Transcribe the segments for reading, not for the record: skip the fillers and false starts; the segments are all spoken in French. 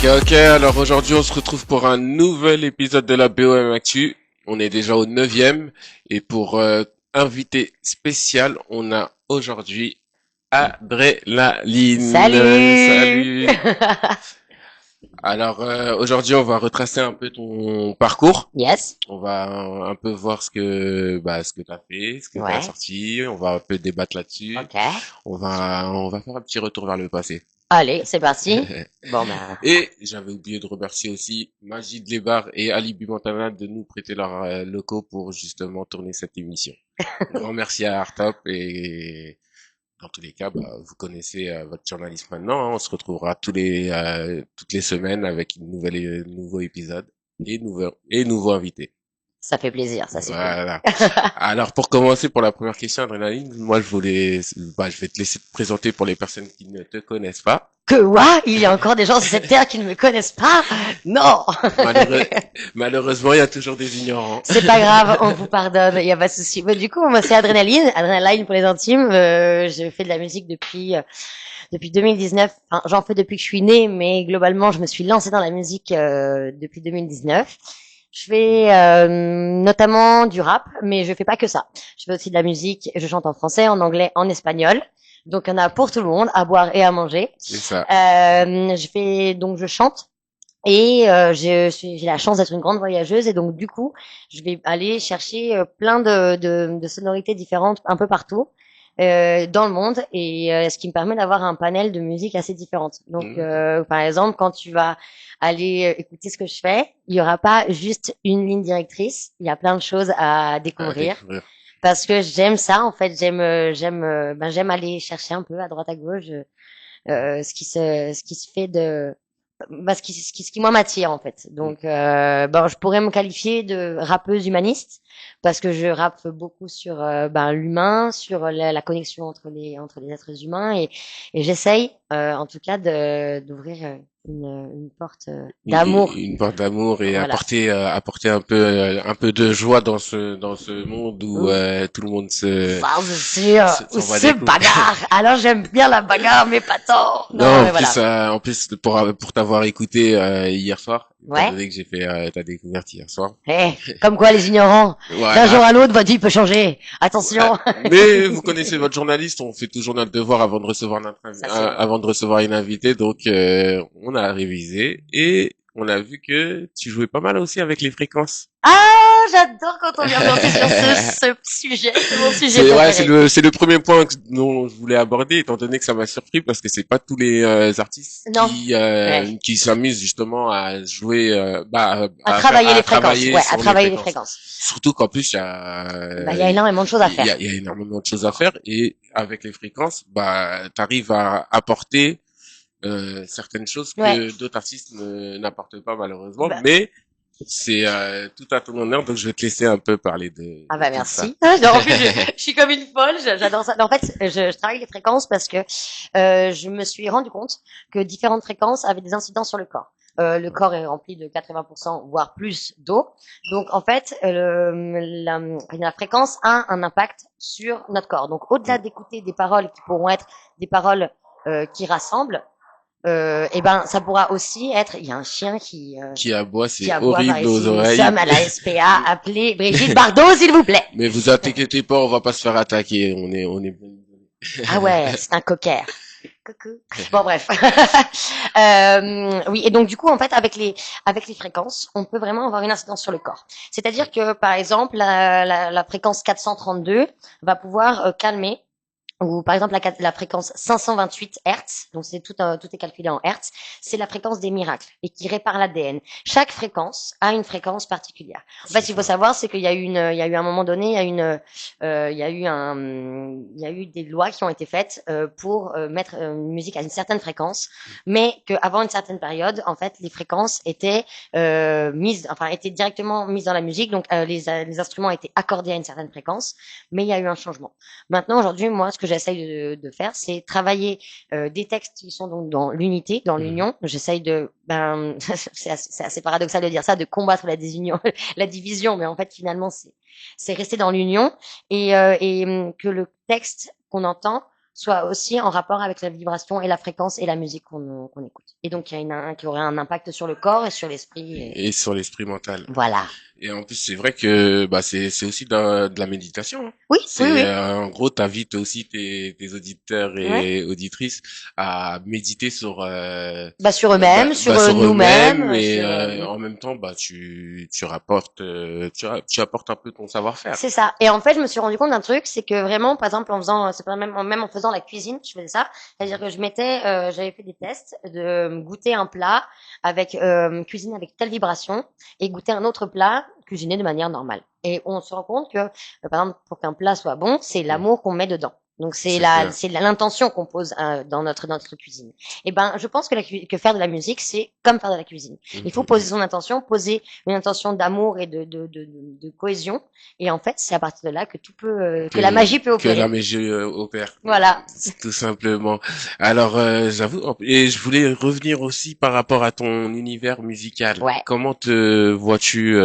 Ok, alors aujourd'hui on se retrouve pour un nouvel épisode de la BOM Actu. On est déjà au neuvième et pour invité spécial, on a aujourd'hui Adrénaline. Salut! Salut. Alors aujourd'hui on va retracer un peu ton parcours. Yes. On va un peu voir ce que t'as fait, ce que t'as Ouais. sorti. On va un peu débattre là-dessus. Ok. On va faire un petit retour vers le passé. Allez, c'est parti. Bon, ben, Et j'avais oublié de remercier aussi Magid Lebar et Ali Bimantana de nous prêter leurs locaux pour justement tourner cette émission. Grand merci à Artop et dans tous les cas, vous connaissez votre journaliste maintenant. Hein. On se retrouvera toutes les semaines avec nouveau épisode et nouveau invité. ça fait plaisir, ça c'est cool. Voilà. Alors pour commencer, pour la première question, Adrénaline, moi je vais te laisser te présenter pour les personnes qui ne te connaissent pas. Que quoi? Il y a encore des gens sur cette terre qui ne me connaissent pas? Non! Malheureux- Malheureusement, il y a toujours des ignorants. C'est pas grave, on vous pardonne, il y a pas de souci. Bon, du coup, moi c'est Adrénaline, Adrénaline pour les intimes. Je fais de la musique depuis 2019. Enfin, j'en fais depuis que je suis née, mais globalement, je me suis lancée dans la musique depuis 2019. Je fais notamment du rap, mais je fais pas que ça. Je fais aussi de la musique. Je chante en français, en anglais, en espagnol. Donc, il y en a pour tout le monde, à boire et à manger. C'est ça. Je chante. Et j'ai la chance d'être une grande voyageuse et donc du coup, je vais aller chercher plein de sonorités différentes un peu partout dans le monde et ce qui me permet d'avoir un panel de musique assez différente. Donc, Mmh. par exemple, quand tu vas aller écouter ce que je fais, il y aura pas juste une ligne directrice. Il y a plein de choses à À découvrir découvrir. parce que j'aime ça. En fait, j'aime aller chercher un peu à droite à gauche ce qui se fait de ce qui moi m'attire en fait. Mmh. Donc je pourrais me qualifier de rappeuse humaniste parce que je rappe beaucoup sur l'humain, sur la connexion entre les êtres humains et j'essaye en tout cas de d'ouvrir une porte d'amour. Une porte d'amour et Voilà. apporter un peu de joie dans ce monde où tout le monde Ça c'est sûr, s'envoie se des coups. bagarre. Alors j'aime bien la bagarre mais pas tant. Non Non, mais voilà. en plus pour t'avoir écouté hier soir, étant Ouais. donné que j'ai fait ta découverte hier soir. Comme quoi les ignorants, d'un jour Voilà. à l'autre, votre vie peut changer. Attention. Mais vous connaissez votre journaliste, on fait toujours notre devoir Ça c'est vrai. avant de recevoir une invitée, donc on a révisé et on a vu que tu jouais pas mal aussi avec les fréquences. Ah, j'adore quand on vient planter sur ce sujet. C'est mon sujet préféré. C'est le premier point dont je voulais aborder, étant donné que ça m'a surpris parce que c'est pas tous les artistes Non. Ouais. qui s'amusent justement à jouer, À travailler les à fréquences. travailler Ouais, à sur les travailler les fréquences. fréquences. Surtout qu'en plus Il y a énormément de choses à faire. il y a énormément de choses à faire et avec les fréquences, t'arrives à apporter certaines choses Ouais. que d'autres artistes n'apportent pas malheureusement, Bah, mais c'est tout à ton honneur, donc je vais te laisser un peu parler ah de bah tout ça. merci. Non, en plus, je suis comme une folle. J'adore ça. En fait, je travaille les fréquences parce que je me suis rendu compte que différentes fréquences avaient des incidences sur le corps. Le corps est rempli de 80% voire plus d'eau. Donc en fait, la fréquence a un impact sur notre corps. Donc au-delà d'écouter des paroles qui pourront être des paroles qui rassemblent, et ben ça pourra aussi être. Il y a un chien Qui aboie, qui c'est aboie par horrible aux ici. Nous oreilles. sommes à la SPA. Appelez Brigitte Bardot, s'il vous plaît. Mais vous inquiétez pas, on va pas se faire attaquer. On est bien Ah ouais, c'est un cocker. Coucou. Bon bref. Oui, et donc du coup en fait avec les fréquences, on peut vraiment avoir une incidence sur le corps. C'est-à-dire que par exemple la fréquence 432 va pouvoir calmer ou par exemple la fréquence 528 Hertz, donc tout est calculé en Hertz, c'est la fréquence des miracles et qui répare l'ADN. Chaque fréquence a une fréquence particulière. En fait, C'est il faut ça. savoir, c'est qu'il y a eu un moment donné, il y a eu des lois qui ont été faites pour mettre une musique à une certaine fréquence, mais qu'avant une certaine période, en fait, les fréquences étaient étaient directement mises dans la musique, donc les instruments étaient accordés à une certaine fréquence, mais il y a eu un changement. Maintenant, aujourd'hui, moi, ce que j'essaye de faire, c'est travailler des textes qui sont donc dans l'unité, dans Mhm. l'union. J'essaye c'est assez paradoxal de dire ça, de combattre la désunion, la division, mais en fait, finalement, c'est rester dans l'union et que le texte qu'on entend soit aussi en rapport avec la vibration et la fréquence et la musique qu'on écoute. Et donc, il y a qui aurait un impact sur le corps et sur l'esprit. Et sur l'esprit mental. Voilà. Et en plus, c'est vrai que bah c'est aussi de la méditation, hein. Oui, C'est oui. en gros, t'invites aussi tes auditeurs Ouais. et auditrices à méditer sur Sur eux-mêmes, sur sur eux-mêmes nous-mêmes, et sur. en même temps, bah tu rapportes tu apportes un peu ton savoir-faire. C'est ça. Et en fait, je me suis rendu compte d'un truc, c'est que vraiment, par exemple, en faisant, c'est pas même en faisant la cuisine, je faisais ça. C'est-à-dire que j'avais fait des tests de goûter un plat avec cuisiner avec telle vibration et goûter un autre plat cuisiné de manière normale. Et on se rend compte que, par exemple, pour qu'un plat soit bon, c'est Mm. l'amour qu'on met dedans. Donc C'est clair. c'est l'intention qu'on pose dans notre cuisine. Et ben, je pense que faire de la musique, c'est comme faire de la cuisine. Il faut poser son intention, poser une intention d'amour et de cohésion. Et en fait, c'est à partir de là que que la magie peut Que la opérer. magie opère. Voilà. Tout simplement. Alors, j'avoue, et je voulais revenir aussi par rapport à ton univers musical. Ouais. Comment te vois-tu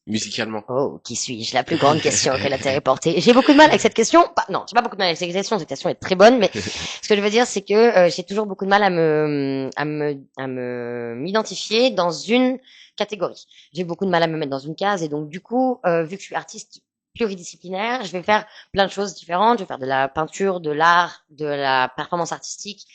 musicalement? Oh, qui suis-je? La plus grande question que la Terre ait portée. J'ai beaucoup de mal avec cette question. Non, j'ai pas beaucoup de mal avec cette question. Cette question est très bonne, mais ce que je veux dire, c'est que j'ai toujours beaucoup de mal m'identifier dans une catégorie. J'ai beaucoup de mal à me mettre dans une case, et donc du coup, vu que je suis artiste pluridisciplinaire, je vais faire plein de choses différentes. Je vais faire de la peinture, de l'art, de la performance artistique.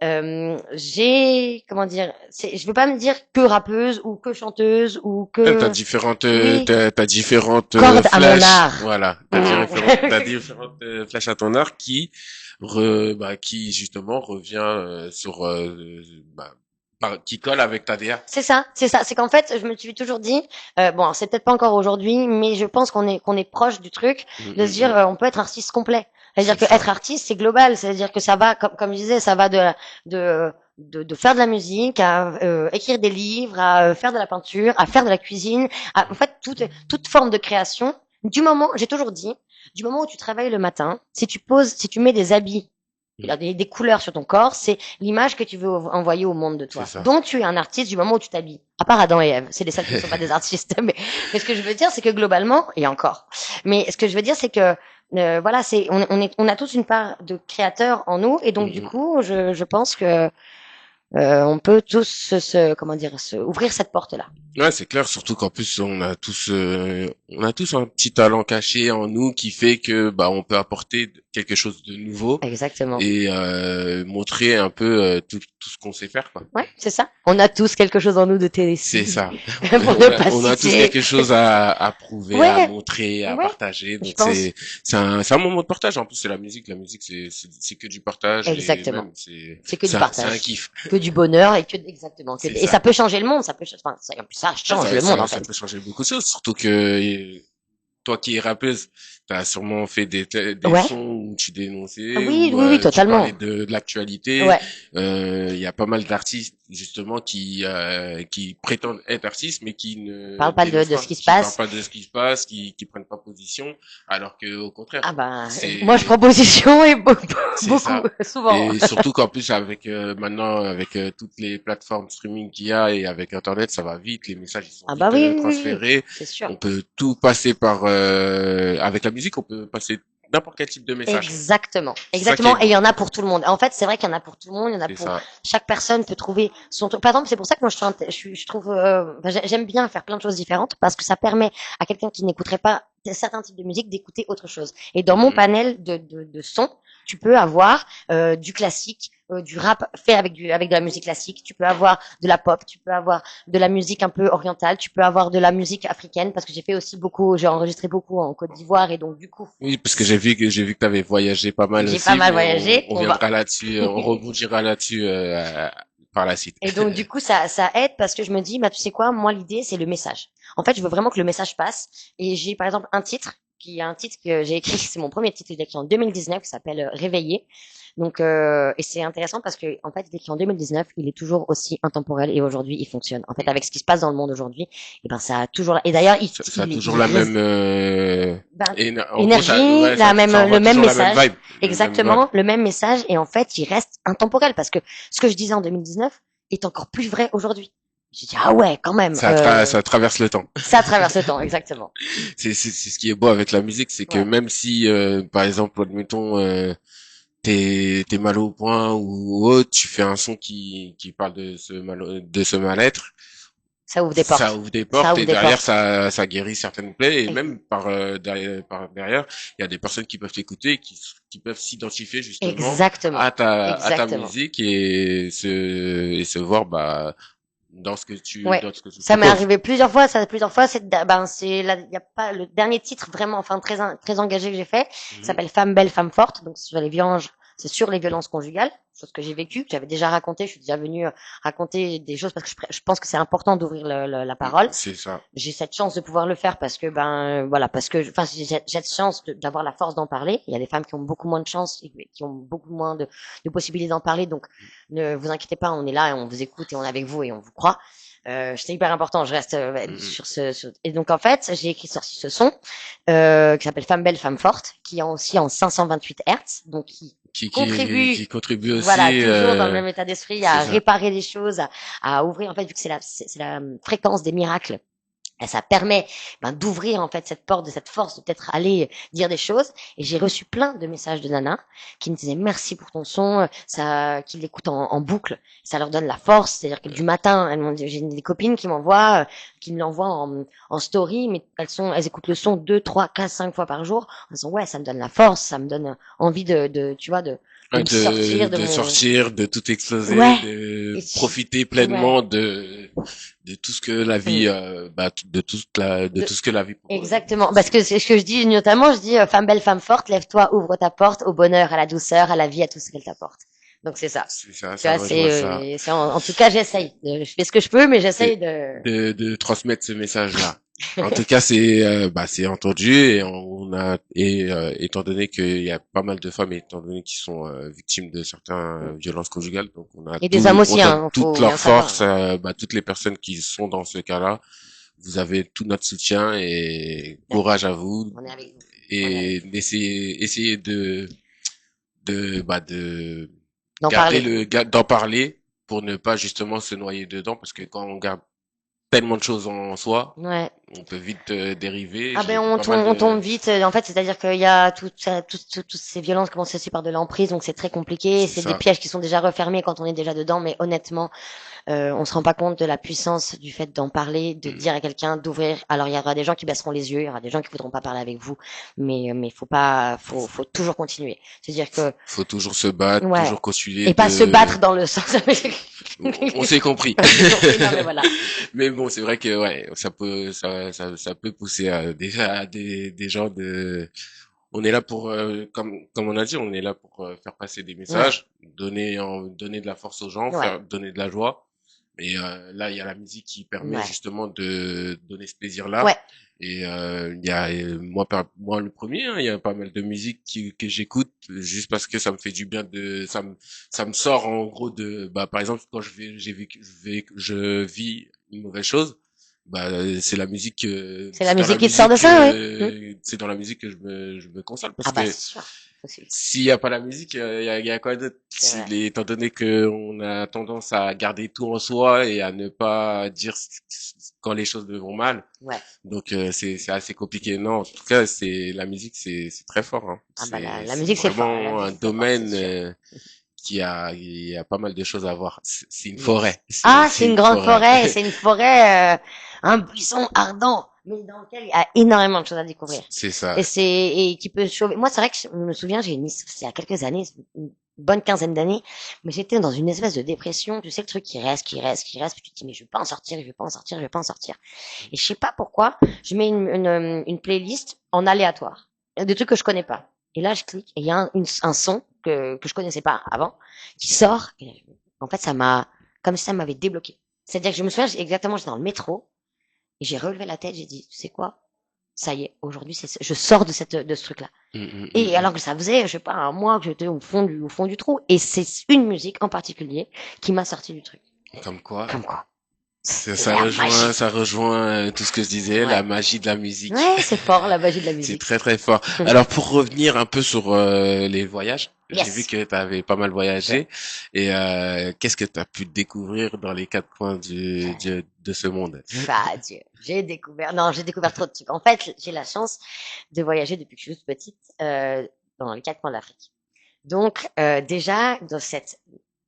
Comment dire, je veux pas me dire que rappeuse ou que chanteuse ou T'as que différentes, oui, t'as différentes corde à mon flèches. art. Voilà, t'as différentes flèches à ton art qui justement revient sur, qui colle avec ta DA. C'est ça, c'est ça. C'est qu'en fait, je me suis toujours dit, bon, alors, c'est peut-être pas encore aujourd'hui, mais je pense qu'on est proche du truc, de se dire, on peut être artiste complet. C'est-à-dire C'est que ça. être artiste, c'est global. C'est-à-dire que ça va, comme je disais, ça va de faire de la musique, à écrire des livres, à faire de la peinture, à faire de la cuisine, en fait, toute forme de création. J'ai toujours dit, du moment où tu travailles le matin, si tu mets des habits, des couleurs sur ton corps, c'est l'image que tu veux envoyer au monde de C'est toi. ça. Donc tu es un artiste du moment où tu t'habilles. À part Adam et Ève, c'est les seuls qui ne sont pas des artistes. Mais ce que je veux dire, c'est que globalement, et encore. Mais ce que je veux dire, c'est que voilà, on a tous une part de créateur en nous, et donc du coup, je pense que on peut tous comment dire, ouvrir cette porte-là. Ouais, c'est clair, surtout qu'en plus on a tous un petit talent caché en nous qui fait que bah on peut apporter quelque chose de nouveau Exactement. et montrer un peu tout ce qu'on sait faire, quoi. Ouais, c'est ça. On a tous quelque chose en nous de C'est Tennessee. ça. Pour ne pas On a tous citer. quelque chose à prouver, à Ouais, montrer, à ouais, partager. je Donc pense. c'est un moment de partage. En plus, c'est la musique. La musique, c'est que du partage et Exactement. même C'est que du c'est partage. un kiff. Que du bonheur et exactement. Et ça peut changer le monde, enfin, ça change le monde, en Ça fait. peut changer beaucoup de choses. Surtout que toi qui es rappeuse, t'as sûrement fait des Ouais. sons où tu dénonçais, Oui, où oui, oui, tu totalement. parlais de l'actualité. Ouais. Il y a pas mal d'artistes justement qui prétendent être artistes mais qui ne Parle pas dénoncent de pas, ce qui se qui parlent passe. pas de ce qui se passe, qui prennent pas position, alors que au contraire, Ah ben, c'est moi je prends position et beaucoup, c'est ça. souvent. Et surtout qu'en plus avec maintenant avec toutes les plateformes streaming qu'il y a et avec Internet, ça va vite, les messages ils sont Ah bah vite oui, oui, oui, oui, transférés. c'est sûr. On peut tout passer par avec la musique, on peut passer n'importe quel type de message. Exactement, C'est ça qui exactement. est Et il beau. y en a pour tout le monde. En fait, c'est vrai qu'il y en a pour tout le monde. Il y en a C'est pour ça. chaque personne peut trouver son truc. Par exemple, c'est pour ça que moi je trouve, j'aime bien faire plein de choses différentes parce que ça permet à quelqu'un qui n'écouterait pas certains types de musique d'écouter autre chose. Et dans mon panel de sons, tu peux avoir du classique, du rap fait avec de la musique classique. Tu peux avoir de la pop. Tu peux avoir de la musique un peu orientale. Tu peux avoir de la musique africaine parce que j'ai enregistré beaucoup en Côte d'Ivoire et donc du coup. Oui, parce que j'ai vu que tu avais voyagé pas mal J'ai pas aussi, mal mais voyagé. on viendra là-dessus, on rebondira là-dessus par la suite. Et donc, du coup, ça aide parce que je me dis, bah, tu sais quoi, moi, l'idée, c'est le message. En fait, je veux vraiment que le message passe. Et j'ai, par exemple, un titre que j'ai écrit, c'est mon premier titre, il est écrit en 2019, qui s'appelle Réveiller. Donc, et c'est intéressant parce que, en fait, il est écrit en 2019, il est toujours aussi intemporel et aujourd'hui, il fonctionne. En fait, avec ce qui se passe dans le monde aujourd'hui, et ben, ça a toujours, et d'ailleurs, Ça a toujours la même ben, en gros, énergie, ça envoie le même toujours la même message. vibe. Exactement, le même message. Et en fait, il reste intemporel parce que ce que je disais en 2019 est encore plus vrai aujourd'hui. J'ai dit, ah ouais, quand même. Ça traverse le temps. Ça traverse le temps, exactement. C'est ce qui est beau avec la musique, c'est que Ouais. même si, par exemple, admettons, t'es mal au point ou autre, tu fais un son qui parle de ce mal-être, Ça ouvre des ça portes. ouvre des Ça portes ouvre et des derrière portes. ça guérit certaines plaies et Ex- même par derrière, il y a des personnes qui peuvent t'écouter et qui peuvent s'identifier justement Exactement. à ta Exactement. musique et se voir, bah, Ouais. dans ce que tu Ça m'est proposes. arrivé plusieurs fois, plusieurs fois, ben, il y a pas, le dernier titre vraiment, enfin, très engagé que j'ai fait, Mhm. s'appelle Femme belle, femme forte, donc c'est sur les violences conjugales, chose que j'ai vécue, que j'avais déjà raconté, je suis déjà venue raconter des choses parce que je pense que c'est important d'ouvrir la parole. C'est ça. J'ai cette chance de pouvoir le faire parce que voilà, parce que enfin j'ai cette chance d'avoir la force d'en parler. Il y a des femmes qui ont beaucoup moins de chance et qui ont beaucoup moins de possibilités d'en parler. Donc ne vous inquiétez pas, on est là et on vous écoute et on est avec vous et on vous croit. C'est hyper important. Je reste Mhm. et donc en fait j'ai sorti ce son qui s'appelle Femme belle, femme forte, qui est aussi en 528 Hertz, donc qui Qui contribue contribue voilà, aussi, toujours dans le même état d'esprit, c'est à ça. réparer les choses, à ouvrir, en fait, vu que c'est la fréquence des miracles. Et ça permet d'ouvrir en fait cette porte, de cette force de peut-être aller dire des choses. Et j'ai reçu plein de messages de nanas qui me disaient merci pour ton son, ça, qui l'écoutent en boucle, ça leur donne la force. C'est-à-dire que du matin, j'ai des copines qui m'envoient, qui me l'envoient en story, mais elles écoutent le son 2, 3, 4, 5 fois par jour. Elles disant ouais, ça me donne la force, ça me donne envie tu vois, de me sortir de De mon, sortir, de tout exploser, ouais, de et profiter ouais. pleinement de tout ce que la vie, Mm. bah, de De, tout ce que la vie propose. Exactement. Parce que c'est ce que je dis notamment, je dis femme belle, femme forte, lève-toi, ouvre ta porte au bonheur, à la douceur, à la vie, à tout ce qu'elle t'apporte. Donc c'est ça. C'est ça, Tu ça vois, rejoint ça. en tout cas, j'essaye. Je fais ce que je peux, mais j'essaye de. De transmettre ce message-là. En tout cas, c'est entendu et étant donné qu'il y a pas mal de femmes, étant donné qui sont victimes de certaines violences conjugales, donc Et des hommes on aussi, donne hein. toute Faut bien leur le savoir. force, bah, toutes les personnes qui sont dans ce cas-là. Vous avez tout notre soutien et D'accord. courage à vous On est avec vous. On est avec et vous. essayez de D'en parler. d'en parler pour ne pas justement se noyer dedans parce que quand on garde tellement de choses en soi, Ouais. on peut vite dériver. Ah ben J'ai vu pas mal on tombe de... vite. En fait, c'est-à-dire qu'il y a toutes ces violences commencent aussi par de l'emprise, donc c'est très compliqué. C'est C'est des ça. pièges qui sont déjà refermés quand on est déjà dedans, mais honnêtement, on se rend pas compte de la puissance du fait d'en parler, de Mm. dire à quelqu'un d'ouvrir. Alors il y aura des gens qui baisseront les yeux, il y aura des gens qui voudront pas parler avec vous, mais faut pas, faut toujours continuer. C'est-à-dire que Faut toujours se battre, ouais, toujours continuer et pas se de... battre dans le sens. On s'est compris. On s'est compris, non mais voilà. Mais bon, c'est vrai que ouais, ça peut pousser à des gens de... On est là pour, comme on a dit, on est là pour faire passer des Ouais, messages, donner de la force aux gens, ouais, donner de la joie. Et là, il y a la musique qui permet ouais, justement de donner ce plaisir-là. ouais. Et il y a moi le premier, hein, il y a pas mal de musique que j'écoute juste parce que ça me fait du bien ça me sort en gros de bah par exemple quand je vis une mauvaise chose, bah C'est la musique qui te sort de ça, oui. c'est dans la musique que je me console parce Ah bah que c'est sûr, aussi. s'il y a pas la musique, il y a quoi d'autre? C'est vrai. Étant donné que on a tendance à garder tout en soi et à ne pas dire quand les choses vont mal, Ouais. donc c'est assez compliqué. Non, en tout cas, c'est la musique, c'est très fort. Hein. Ah bah la C'est musique c'est fort, la vraiment un musique c'est fort, c'est domaine sûr. il y a pas mal de choses à voir. C'est une Yes. forêt. Ah, C'est c'est une une grande forêt. forêt, c'est une forêt, un buisson ardent, mais dans lequel il y a énormément de choses à découvrir. C'est ça. Et qui peut chauffer. Moi, c'est vrai que je me souviens, c'est il y a quelques années, une bonne quinzaine d'années, mais j'étais dans une espèce de dépression. Tu sais, le truc qui reste, puis tu te dis, mais je vais pas en sortir, je vais pas en sortir, je vais pas en sortir. Et je sais pas pourquoi, je mets une playlist en aléatoire. Des trucs que je connais pas. Et là, je clique, et il y a un son que je connaissais pas avant, qui sort, et en fait, comme si ça m'avait débloqué. C'est-à-dire que je me souviens exactement, j'étais dans le métro, et j'ai relevé la tête, j'ai dit, tu sais quoi? Ça y est, aujourd'hui, je sors de ce truc-là. Et Mm. alors que ça faisait, je sais pas, un mois que j'étais au fond du trou. Et c'est une musique en particulier qui m'a sorti du truc. Comme quoi. Comme quoi. C'est la magie. Ça rejoint tout ce que je disais, la Ouais. magie de la musique. Ouais, c'est fort, la magie de la C'est musique. très très fort. Alors pour revenir un peu sur les voyages, J'ai vu Yes. que tu avais pas mal Je- voyagé et qu'est-ce que tu as pu découvrir dans les quatre coins de ce monde? Bah, Dieu, j'ai découvert trop de trucs. En fait, j'ai la chance de voyager depuis que je suis toute petite dans les quatre coins de l'Afrique. Donc, déjà,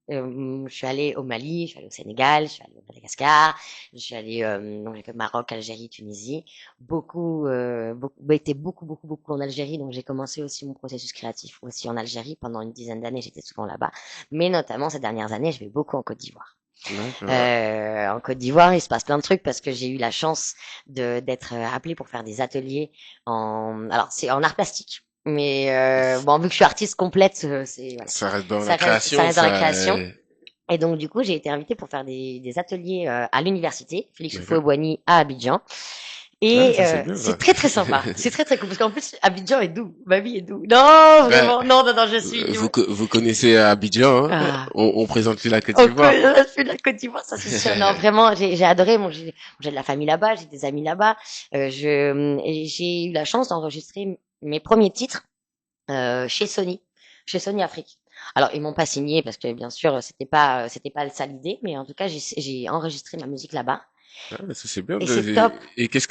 je suis allée au Mali, je suis allée au Sénégal, je suis allée au Madagascar, je suis allée donc, Maroc, Algérie, Tunisie, beaucoup en Algérie. Donc, j'ai commencé aussi mon processus créatif aussi en Algérie pendant une dizaine d'années. J'étais souvent là-bas, mais notamment ces dernières années, je vais beaucoup en Côte d'Ivoire. D'accord. En Côte d'Ivoire, il se passe plein de trucs parce que j'ai eu la chance d'être appelée pour faire des ateliers alors c'est en art plastique. Mais bon, vu que je suis artiste complète, c'est voilà, Ça reste dans la ça création, reste dans la ça. création. Et donc du coup, j'ai été invitée pour faire des ateliers à l'université Félix D'accord. Houphouët-Boigny à Abidjan. Ah, Et ça c'est bien c'est ça. très très sympa. C'est très très cool parce qu'en plus Abidjan est doux. Ma vie est doux. Non, Ben, vraiment. Non, non, non, je suis. vous connaissez Abidjan, hein? Ah. On présente plus la Côte Au d'Ivoire. de la Côte d'Ivoire, ça c'est sûr. Non, vraiment, j'ai adoré. Bon, j'ai de la famille là-bas, j'ai des amis là-bas. Et j'ai eu la chance d'enregistrer mes premiers titres chez Sony Afrique. Alors ils m'ont pas signé parce que bien sûr c'était pas ça l'idée, mais en tout cas j'ai enregistré ma musique là-bas Ah, ça c'est bien. et c'est top, Et qu'est-ce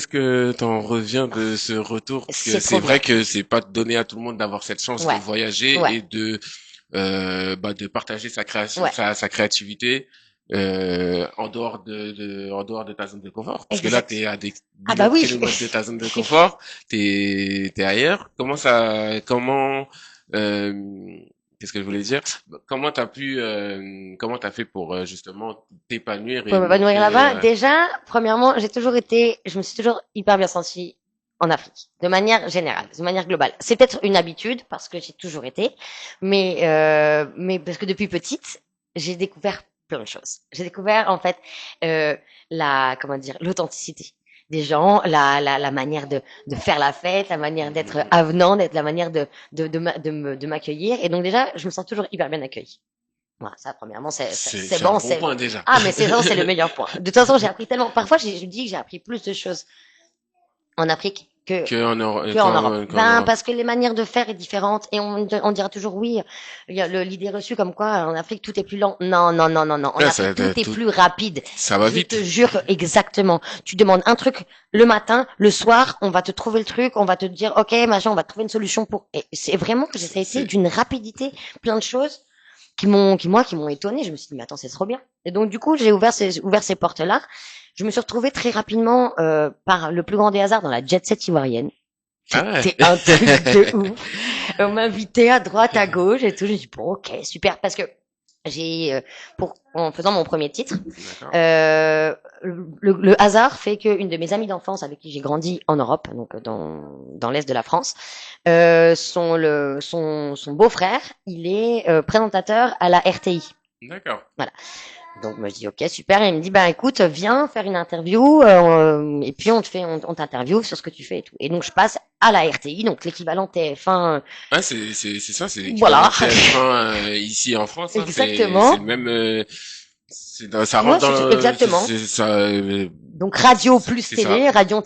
que t'en reviens de ce retour? Parce que c'est c'est trop bien. vrai que c'est pas donné à tout le monde d'avoir cette chance de Ouais, voyager ouais, et de partager sa création, ouais, sa créativité en dehors de ta zone de confort. Parce que là, exact. t'es à des Ah millions bah de oui. kilomètres de ta zone de confort, t'es ailleurs. Euh, qu'est-ce que je voulais dire? Comment t'as fait pour justement t'épanouir Pour et m'épanouir montrer, là-bas, déjà, premièrement, je me suis toujours hyper bien sentie en Afrique, de manière générale, de manière globale. C'est peut-être une habitude parce que j'ai toujours été, mais parce que depuis petite, j'ai découvert plein de choses. J'ai découvert en fait comment dire, l'authenticité des gens, la manière de faire la fête, la manière d'être avenant, la manière de m'accueillir. Et donc déjà, je me sens toujours hyper bien accueillie. Voilà, ça, premièrement, c'est c'est un bon, bon point déjà. ah, mais c'est le meilleur point. De toute façon, j'ai appris tellement, parfois, je dis que j'ai appris plus de choses en Afrique qu'en Europe. Qu'en Ben, Europe. parce que les manières de faire est différentes et on dira toujours oui, il y a l'idée reçue comme quoi en Afrique tout est plus lent. Non, non, non, non, non. En Là, Afrique tout est plus rapide. ça va Je te vite. jure exactement. Tu demandes un truc le matin, le soir, on va te trouver le truc, on va te dire ok, machin, on va trouver une solution pour. Et c'est vraiment que ça a été C'est, d'une rapidité, plein de choses qui m'ont étonné. Je me suis dit, mais attends, c'est trop bien. Et donc, du coup, j'ai ouvert ces portes-là. Je me suis retrouvée très rapidement, par le plus grand des hasards, dans la jet set ivoirienne. ah ouais. C'était un truc de ouf. On m'invitait à droite, à gauche et tout. J'ai dit, bon, ok, super. Parce que en faisant mon premier titre, D'accord. le hasard fait qu'une de mes amies d'enfance avec qui j'ai grandi en Europe, donc dans l'est de la France, son beau-frère, il est présentateur à la RTI. D'accord. Voilà. Donc moi je dis ok super et il me dit ben écoute viens faire une interview et puis on t'interviewe sur ce que tu fais et tout. Et donc je passe à la RTI donc l'équivalent TF1 Ah, c'est ça, c'est l'équivalent voilà de TF1 ici en France, hein. C'est le exactement même, ça moi rentre dans exactement ça, donc radio plus c'est ça. télé radio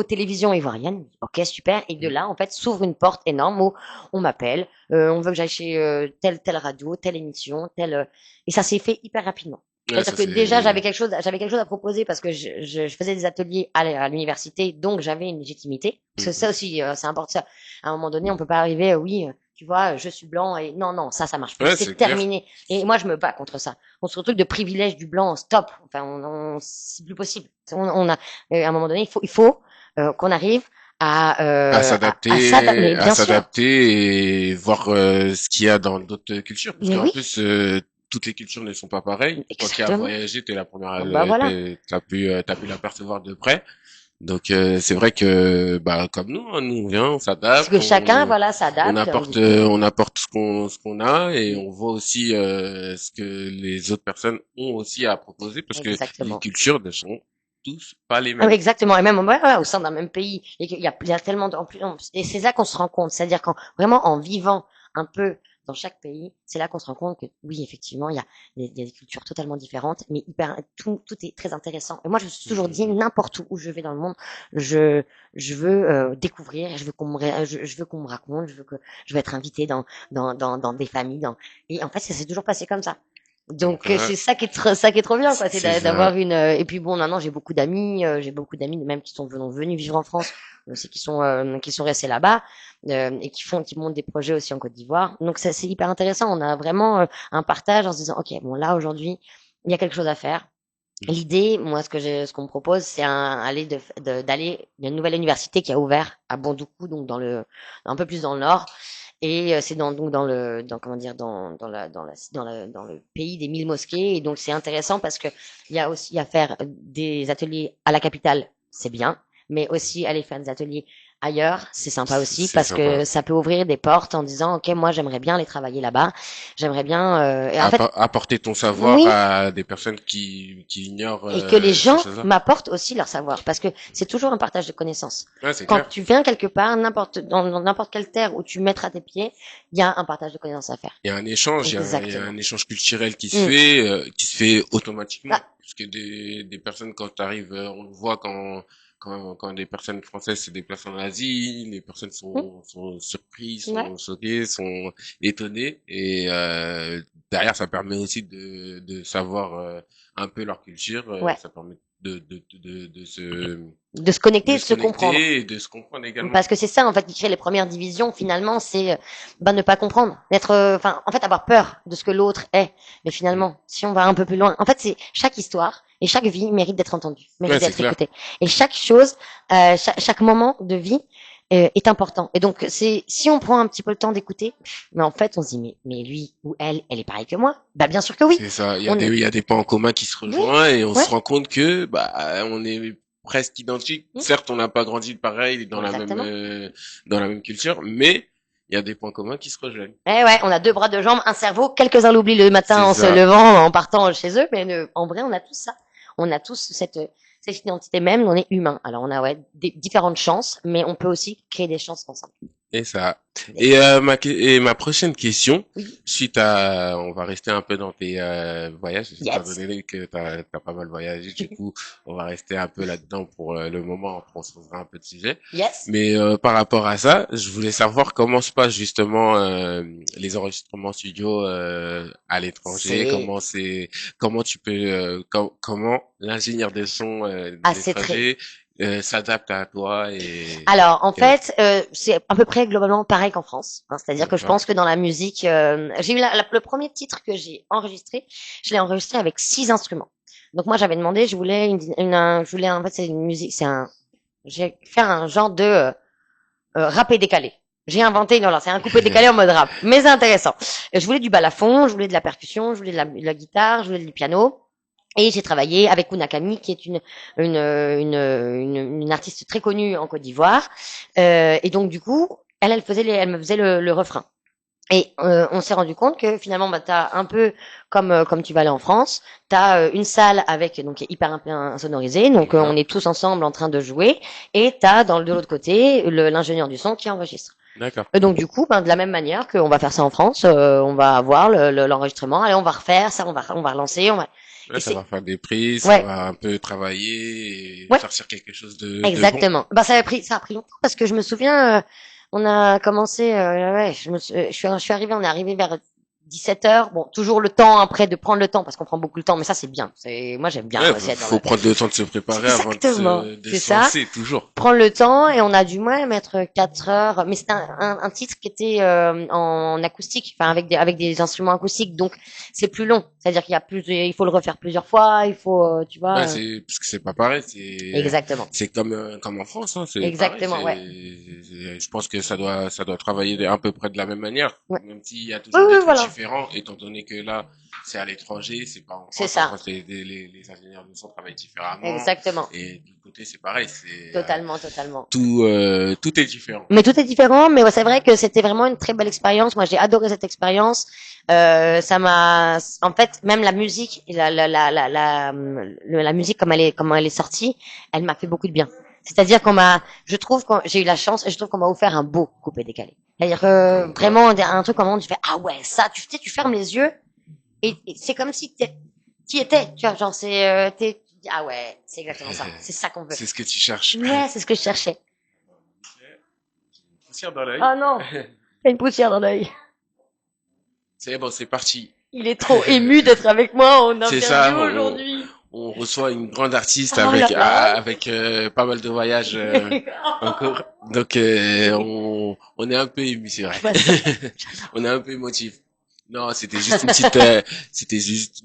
télévision ivoirienne ok super et de là en fait s'ouvre une porte énorme où on m'appelle on veut que j'aille chez telle radio telle émission et ça s'est fait hyper rapidement. Ouais, C'est-à-dire ça que déjà c'est, j'avais quelque chose à proposer parce que je faisais des ateliers à l'université, donc j'avais une légitimité. Parce que ça Mhm. aussi, c'est important. Ça. À un moment donné, on peut pas arriver, oui, tu vois, je suis blanc et non, non, ça marche plus. Ouais, c'est C'est clair. terminé. Et moi, je me bats contre ça. On se retrouve de privilège du blanc, stop. Enfin, c'est plus possible. On a, à un moment donné, il faut qu'on arrive à s'adapter. À Bien sûr. s'adapter et voir ce qu'il y a dans d'autres cultures, parce Mais qu'en oui, plus toutes les cultures ne sont pas pareilles. Toi qui as exactement. voyagé, t'es la première, Bah voilà. t'as pu l'apercevoir de près. Donc c'est vrai que bah comme nous, hein, nous on vient, on Parce s'adapte, que chacun, voilà, s'adapte. Du coup, on apporte ce qu'on a et on voit aussi ce que les autres personnes ont aussi à proposer parce que les exactement. cultures ne sont tous pas les Ah oui, mêmes. exactement. Et même ouais, au sein d'un même pays, et il y a tellement en plus, et c'est là qu'on se rend compte, c'est-à-dire qu'en vraiment en vivant un peu dans chaque pays, c'est là qu'on se rend compte que oui, effectivement, il y a des cultures totalement différentes, mais tout est très intéressant. Et moi, je me suis toujours dit, n'importe où je vais dans le monde, je, je veux découvrir, je veux qu'on me raconte, je veux être invité dans des familles, et en fait, ça s'est toujours passé comme ça. Donc c'est ça qui est trop bien, quoi, c'est d'avoir une et puis bon, maintenant j'ai beaucoup d'amis même qui sont venus vivre en France aussi, qui sont restés là-bas et qui montent des projets aussi en Côte d'Ivoire. Donc ça, c'est hyper intéressant. On a vraiment un partage en se disant ok, bon là aujourd'hui il y a quelque chose à faire. L'idée, moi, ce qu'on me propose, c'est d'aller d'une nouvelle université qui a ouvert à Bondoukou, donc un peu plus dans le nord. Et c'est donc comment dire, dans le pays des 1000 mosquées. Et donc, c'est intéressant parce que il y a aussi à faire des ateliers à la capitale, c'est bien, mais aussi aller faire des ateliers ailleurs, c'est sympa aussi parce que ça peut ouvrir des portes en disant, OK, moi, j'aimerais bien aller travailler là-bas. J'aimerais bien, et en fait, apporter ton savoir à des personnes qui ignorent, et que les gens m'apportent aussi leur savoir, parce que c'est toujours un partage de connaissances. Quand tu viens quelque part, dans n'importe quelle terre où tu mettras tes pieds, il y a un partage de connaissances à faire. Il y a un échange, il y a un échange culturel qui se fait automatiquement. Parce que des personnes, quand tu arrives, on le voit quand des personnes françaises se déplacent en Asie, les personnes sont surprises, sont choquées, sont étonnées, et derrière ça permet aussi de savoir un peu leur culture, ça permet de se connecter, de se comprendre. Et de se comprendre également. Parce que c'est ça, en fait, qui crée les premières divisions, finalement, c'est, ne pas comprendre. En fait, avoir peur de ce que l'autre est. Mais finalement, si on va un peu plus loin, en fait, c'est chaque histoire et chaque vie mérite d'être entendue, mérite d'être écoutée. Et chaque chose, chaque moment de vie, est important. Et donc, si on prend un petit peu le temps d'écouter, mais en fait, on se dit, mais lui ou elle est pareil que moi. Bah, bien sûr que oui. C'est ça. Il y a des points en commun qui se rejoignent et on se rend compte que, on est presque identiques. Certes, on n'a pas grandi pareil dans la même culture, mais il y a des points communs qui se rejoignent. Eh ouais, on a 2 bras, 2 jambes, un cerveau. Quelques-uns l'oublient le matin en se levant, en partant chez eux, mais en vrai, on a tous ça. On a tous cette identité même, on est humain. Alors on a des différentes chances, mais on peut aussi créer des chances ensemble. Et ça. Et ma prochaine question, on va rester un peu dans tes voyages, étant donné que t'as pas mal voyagé, du coup, on va rester un peu là-dedans pour le moment, on se posera un peu de sujet. Mais par rapport à ça, je voulais savoir comment se passent justement les enregistrements studio à l'étranger, comment tu peux comment l'ingénieur de son de l'étranger s'adapte à toi Alors en fait c'est à peu près globalement pareil qu'en France, c'est-à-dire que je pense que dans la musique j'ai eu le premier titre que j'ai enregistré, je l'ai enregistré avec 6 instruments. Donc moi j'avais demandé, je voulais en fait c'est une musique, j'ai fait un genre de rap et décalé. J'ai inventé, c'est un coupé décalé en mode rap, mais c'est intéressant. Je voulais du balafon, je voulais de la percussion, je voulais de la guitare, je voulais du piano. Et j'ai travaillé avec Unakami, qui est une artiste très connue en Côte d'Ivoire. Et donc du coup, elle me faisait le refrain. Et on s'est rendu compte que finalement, t'as un peu comme tu vas aller en France, t'as une salle avec donc hyper insonorisée, donc on est tous ensemble en train de jouer, et t'as de l'autre côté l'ingénieur du son qui enregistre. D'accord. Et donc du coup, de la même manière qu'on va faire ça en France, on va avoir l'enregistrement, allez, on va refaire ça, on va relancer, ça va faire des prises, ça va un peu travailler et sortir quelque chose de exactement. De bon. Ça a pris longtemps parce que je me souviens, on a commencé, je suis arrivé, on est arrivé vers 17h. Bon, toujours le temps après de prendre le temps parce qu'on prend beaucoup de temps, mais ça c'est bien. Moi j'aime bien. Faut prendre le temps de se préparer avant de se lancer, toujours. Prendre le temps et on a dû mettre 4 heures, mais c'était un titre qui était en acoustique, enfin avec des instruments acoustiques, donc c'est plus long. C'est-à-dire il faut le refaire plusieurs fois, il faut, tu vois. Parce que c'est pas pareil. Exactement. C'est comme en France, Exactement, je pense que ça doit travailler à peu près de la même manière, même s'il y a toujours des trucs différents, étant donné que là c'est à l'étranger, c'est pas en France. C'est ça. Les ingénieurs de son travaillent différemment. Exactement. Et du côté c'est pareil, totalement. Tout est différent. Mais tout est différent, mais c'est vrai que c'était vraiment une très belle expérience. Moi j'ai adoré cette expérience. Ça m'a, en fait, même la musique, la musique comme elle est sortie, elle m'a fait beaucoup de bien. C'est-à-dire j'ai eu la chance et je trouve qu'on m'a offert un beau coupé décalé. C'est-à-dire Comme quoi. vraiment un truc comment tu fais ah ouais ça tu sais tu fermes les yeux et c'est comme si t'y étais tu vois genre c'est tu dis ah ouais c'est exactement ça c'est ça qu'on veut C'est ce que tu cherches. ouais c'est ce que je cherchais Poussière dans l'œil. oh non t'as une poussière dans l'œil C'est bon, c'est parti. il est trop ému d'être avec moi en C'est interview ça, aujourd'hui on reçoit une grande artiste oh là là avec pas mal de voyages encore. Donc on est un peu ému, c'est vrai. je vois ça On est un peu émotif. Non, c'était juste une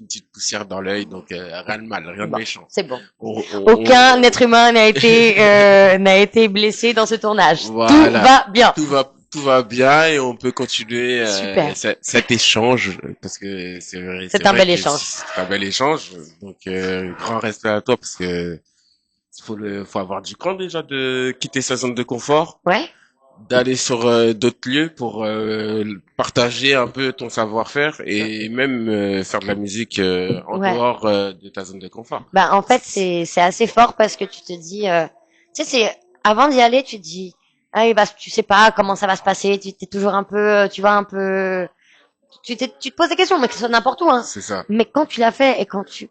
petite poussière dans l'œil, donc rien de mal, rien de bon méchant. c'est bon On- aucun être humain n'a été blessé dans ce tournage tout voilà, va bien tout va bien et on peut continuer super cet échange parce que c'est c'est un vrai bel que échange c'est un bel échange. Donc grand respect à toi parce que faut avoir du cran déjà de quitter sa zone de confort, ouais d'aller sur d'autres lieux pour partager un peu ton savoir-faire et même faire de la musique en ouais dehors de ta zone de confort. bah en fait c'est assez fort parce que tu te dis tu sais c'est avant d'y aller tu te dis ah bah tu sais pas comment ça va se passer tu t'es toujours un peu tu vois un peu tu te poses des questions mais que ce soit n'importe où hein C'est ça. mais quand tu l'as fait et quand tu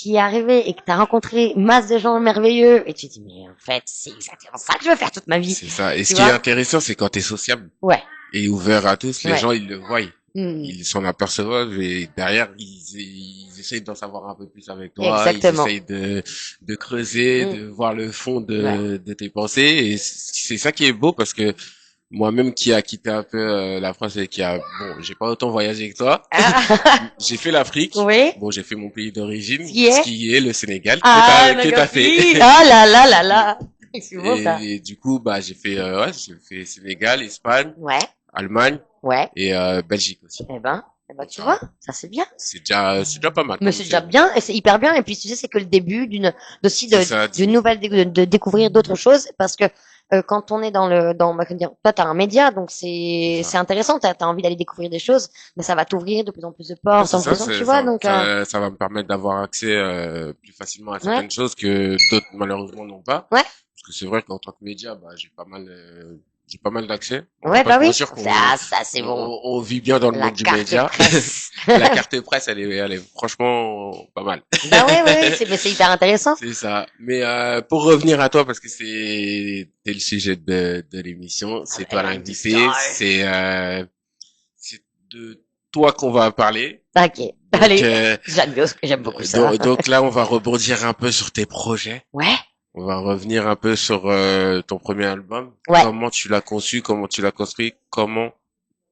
y es arrivé et que tu as rencontré masse de gens merveilleux et tu te dis mais en fait c'est exactement ça que je veux faire toute ma vie C'est ça. Et ce tu qui est vois intéressant, c'est quand tu es sociable ouais et ouvert à tous, les ouais gens, ils le voient. Hmm. Ils s'en aperçoivent et derrière, ils essayent d'en savoir un peu plus avec toi. Ils exactement essayent de creuser, Hmm. de voir le fond ouais de tes pensées. Et c'est ça qui est beau parce que moi-même qui a quitté un peu la France et qui a, bon, j'ai pas autant voyagé que toi. ah. J'ai fait l'Afrique. oui Bon, j'ai fait mon pays d'origine, ce qui ce est qui est le Sénégal, ah que t'as fait. Nagapi ah là là là là c'est beau ça Et du coup, bah, j'ai fait Sénégal, Espagne, ouais Allemagne ouais et Belgique aussi. eh ben, tu Ça, vois, ça c'est bien. c'est déjà pas mal Mais comme c'est déjà mission. bien et c'est hyper bien. Et puis tu sais, c'est que le début aussi C'est ça, d'une nouvelle, de découvrir d'autres choses parce que quand on est bah, comment dire, toi t'as un média donc c'est c'est ça. intéressant. T'as envie d'aller découvrir des choses, mais ça va t'ouvrir de plus en plus de Ouais, portes, c'est en ça, plus, tu vois. Donc ça va me permettre d'avoir accès plus facilement à ouais, certaines choses que d'autres malheureusement n'ont pas. ouais, Parce que c'est vrai qu'en tant que média, bah, j'ai pas mal d'accès. On va ouais, pas bah se oui, mentir ça c'est bon. on vit bien dans le La monde du carte média. presse. La carte presse, elle est franchement pas mal. Bah ouais, ouais, ouais, mais c'est hyper intéressant. C'est ça. Mais pour revenir à toi, parce que c'est le sujet de l'émission, c'est toi Avec du l'invité, star. c'est de toi qu'on va parler. Ok, Donc allez, j'aime beaucoup ça. donc là, on va rebondir un peu sur tes projets. Ouais, On va revenir un peu sur ton premier album. ouais. Comment tu l'as conçu, comment tu l'as construit, comment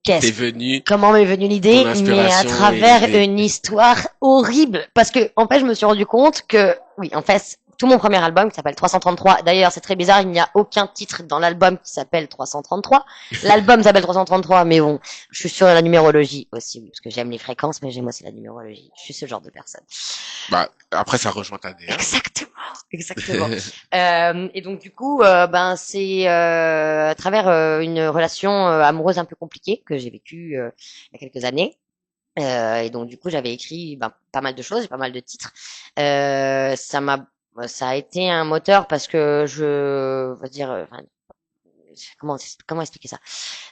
t'es Qu'est-ce venu, comment m'est venue ton l'idée, mais à inspiration et travers l'idée. une histoire horrible. Parce que, en fait, je me suis rendu compte que, oui, en fait, tout mon premier album qui s'appelle 333. D'ailleurs, c'est très bizarre, il n'y a aucun titre dans l'album qui s'appelle 333. L'album s'appelle 333, mais bon, je suis sur la numérologie aussi, parce que j'aime les fréquences, mais j'aime aussi la numérologie. Je suis ce genre de personne. Bah, après, ça rejoint ta DA. Exactement, exactement. Et donc du coup, ben c'est à travers une relation amoureuse un peu compliquée que j'ai vécue il y a quelques années. Et donc du coup, j'avais écrit ben, pas mal de choses, pas mal de titres. Ça a été un moteur parce que je veux dire, enfin, comment expliquer ça?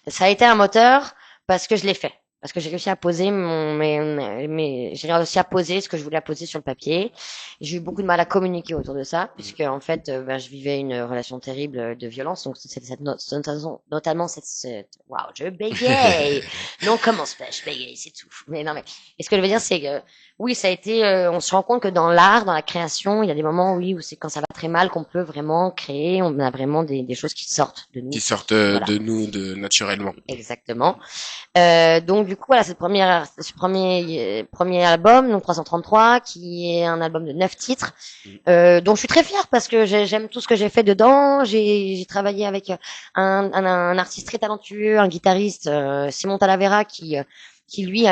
Ça a été un moteur parce que je l'ai fait. Parce que j'ai réussi à poser j'ai réussi à poser ce que je voulais poser sur le papier. J'ai eu beaucoup de mal à communiquer autour de ça, puisque en fait, ben, je vivais une relation terrible de violence. Donc c'était notamment waouh, je bégaye. Non, commence pas, je bégaye, c'est tout. Mais non, mais et ce que je veux dire, c'est que oui, ça a été. On se rend compte que dans l'art, dans la création, il y a des moments, oui, où c'est quand ça va très mal qu'on peut vraiment créer. On a vraiment des choses qui sortent de nous. Qui sortent Voilà. de nous de naturellement. Exactement. Donc du coup voilà, premier album, donc 333, qui est un album de 9 titres, dont je suis très fière parce que j'aime tout ce que j'ai fait dedans. J'ai travaillé avec un artiste très talentueux, un guitariste, Simon Talavera, qui lui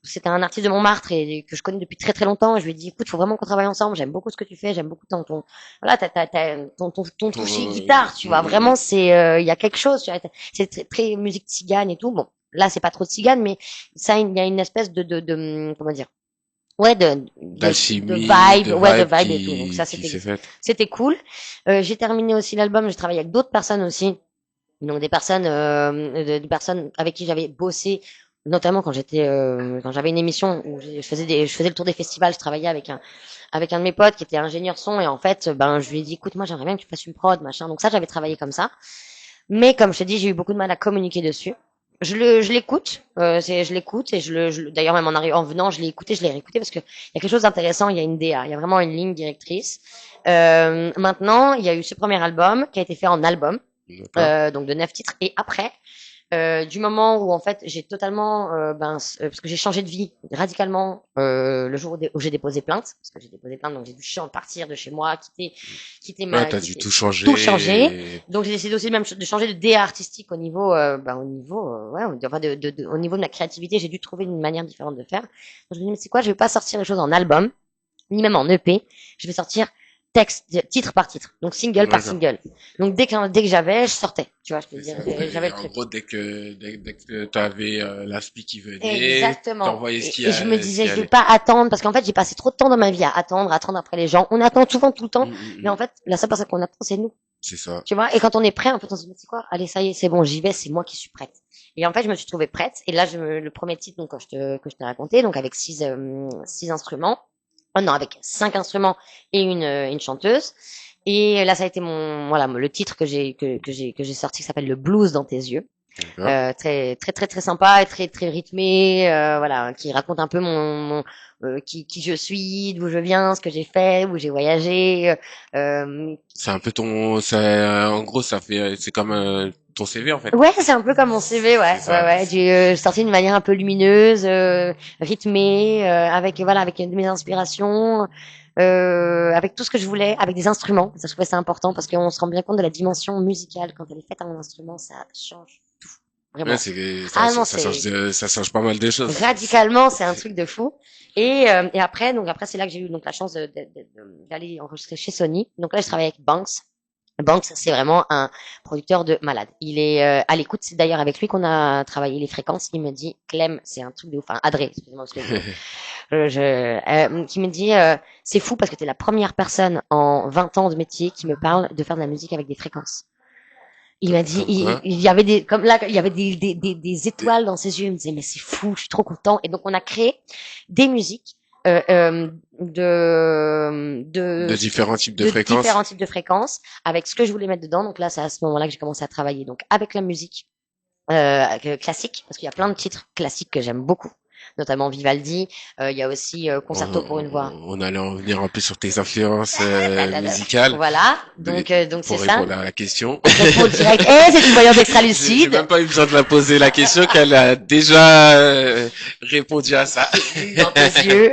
c'était un artiste de Montmartre et que je connais depuis très très longtemps. Et je lui ai dit écoute, faut vraiment qu'on travaille ensemble. J'aime beaucoup ce que tu fais, j'aime beaucoup voilà, ton toucher guitare, tu vois. Vraiment, il y a quelque chose. C'est très, très musique tzigane et tout. Bon, là, c'est pas trop tzigane, mais ça, il y a une espèce comment dire, ouais, D'alchimie, vibe, de ouais, de vibe vibe et tout. Donc ça, qui s'est faite. c'était cool. J'ai terminé aussi l'album. J'ai travaillé avec d'autres personnes aussi. Donc des personnes avec qui j'avais bossé, notamment quand j'avais une émission où je faisais le tour des festivals, je travaillais avec un de mes potes qui était ingénieur son et en fait, ben je lui ai dit, écoute, moi j'aimerais bien que tu fasses une prod, machin. Donc ça, j'avais travaillé comme ça. Mais comme je te dis, j'ai eu beaucoup de mal à communiquer dessus. Je l'écoute, je l'écoute et d'ailleurs même en venant, je l'ai écouté, je l'ai réécouté parce que il y a quelque chose d'intéressant, il y a une DA, il y a vraiment une ligne directrice. Maintenant, il y a eu ce premier album qui a été fait en album, D'accord. donc de 9 titres, et après, du moment où en fait j'ai totalement parce que j'ai changé de vie radicalement le jour où j'ai déposé plainte parce que j'ai déposé plainte donc j'ai dû partir de chez moi Ouais, t'as dû tout tout changer changer. donc j'ai décidé aussi même de changer de DA artistique au niveau ouais enfin au niveau de ma créativité j'ai dû trouver une manière différente de faire donc je me dis mais c'est quoi je vais pas sortir les choses en album ni même en EP je vais sortir titre par titre, donc single par D'accord. single. Donc dès que j'avais, je sortais. Tu vois, je peux C'est dire, ça. j'avais Et le en truc. gros, dès que t'avais l'aspi qui venait, Exactement. t'envoyais Et je me ce qui disais, je vais allait. pas attendre, parce qu'en fait, j'ai passé trop de temps dans ma vie à attendre après les gens. On attend souvent tout le temps, mais en Mm. fait, la seule personne qu'on attend, c'est nous. C'est ça. Tu vois, et quand on est prêt, en fait, on se dit, c'est quoi? Allez, ça y est, c'est bon, j'y vais, c'est moi qui suis prête. Et en fait, je me suis trouvée prête. Et là, le premier titre, donc, que je t'ai raconté, donc avec six instruments. Oh non, avec 5 instruments et une chanteuse. Et là, ça a été voilà, le titre que j'ai sorti qui s'appelle Le blues dans tes yeux. D'accord. Très sympa et très rythmé, voilà, qui raconte un peu qui je suis, d'où je viens, ce que j'ai fait, où j'ai voyagé. C'est un peu en gros, c'est comme ton CV en fait. Ouais, c'est un peu comme mon CV, C'est ça. ouais. J'ai sorti d'une manière un peu lumineuse, rythmée, avec voilà, avec mes inspirations, avec tout ce que je voulais, avec des instruments. Ça, je trouvais ça important parce qu'on se rend bien compte de la dimension musicale quand elle est faite à un instrument, ça change Ouais, vraiment. Ah non, c'est ça change pas mal de choses. radicalement, c'est un truc de fou. Et après, donc après, c'est là que j'ai eu donc la chance d'aller enregistrer chez Sony. Donc là, je travaille avec Banks. Banks, c'est vraiment un producteur de malade. Il est à l'écoute. C'est d'ailleurs avec lui qu'on a travaillé les fréquences. Il me dit, Clem, c'est un truc de ouf. Enfin, Adré, excusez-moi, parce que qui me dit, c'est fou parce que t'es la première personne en 20 ans de métier qui me parle de faire de la musique avec des fréquences. Il m'a dit, Comme quoi. il y avait comme là, il y avait des étoiles dans ses yeux. Il me disait, mais c'est fou, je suis trop content. Et donc, on a créé des musiques, De différents types de de fréquences. différents types de fréquences avec ce que je voulais mettre dedans. Donc là, c'est à ce moment-là que j'ai commencé à travailler. Donc, avec la musique, classique, parce qu'il y a plein de titres classiques que j'aime beaucoup. Notamment Vivaldi, il y a aussi Concerto pour une voix. On allait en venir un peu sur tes influences musicales. Voilà, Mais donc c'est pour ça. répondre à la question. Réponds direct. Eh, c'est une voyante extra J'ai lucide. même pas eu besoin de la poser la question qu'elle a déjà répondu à ça. Dans tes yeux.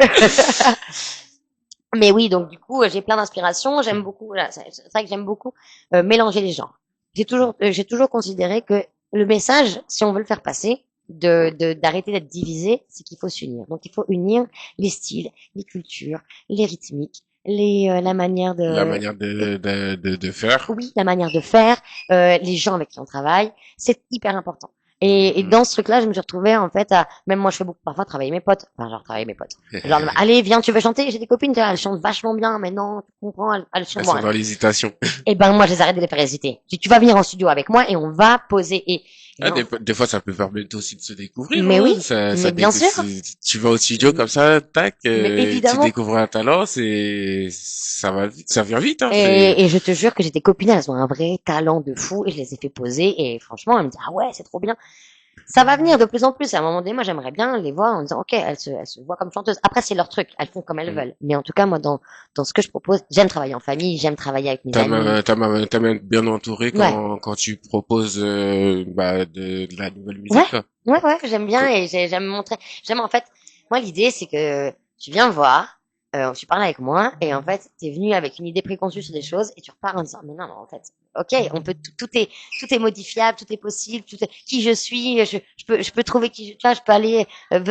Mais oui, donc du coup, j'ai plein d'inspirations. J'aime beaucoup. Voilà, c'est vrai que j'aime beaucoup mélanger les genres. J'ai toujours considéré que le message, si on veut le faire passer, d'arrêter d'être divisé, c'est qu'il faut s'unir. Donc il faut unir les styles, les cultures, les rythmiques, la manière La de, manière de faire. oui, la manière de faire, les gens avec qui on travaille, c'est hyper important. Et Mm, dans ce truc-là, je me suis retrouvée en fait à, même moi je fais beaucoup parfois travailler mes potes, enfin genre travailler mes potes. Genre allez viens tu veux chanter, j'ai des copines, elles chantent vachement bien, mais non tu comprends, elles Elles chantent sont moins. dans l'hésitation. Et ben moi je les arrête de les faire hésiter. Tu vas venir en studio avec moi et on va poser et Ah, non, des fois, ça peut permettre aussi de se découvrir, mais oui, hein. mais bien sûr, Tu vas au studio comme ça, tac, mais tu évidemment. découvres un talent, ça va vite, ça vient vite, hein. C'est, Et je te jure que j'ai des copines, elles ont un vrai talent de fou et je les ai fait poser et franchement elles me disent ah ouais c'est trop bien. Ça va venir de plus en plus. À un moment donné, moi, j'aimerais bien les voir en disant, OK, elles se voient comme chanteuses. Après, c'est leur truc. Elles font comme elles veulent. Mais en tout cas, moi, dans ce que je propose, j'aime travailler en famille, j'aime travailler avec mes amis. t'as même bien entouré Ouais. quand tu proposes, de la nouvelle Ouais. musique, quoi. Ouais, j'aime bien et j'aime montrer. J'aime, en fait, moi, l'idée, c'est que tu viens me voir, tu parles avec moi et en fait, t'es venu avec une idée préconçue sur des choses et tu repars en disant, mais non, en fait, OK, on peut, tout est modifiable, tout est possible, qui je suis, je peux trouver qui tu vois, je peux aller,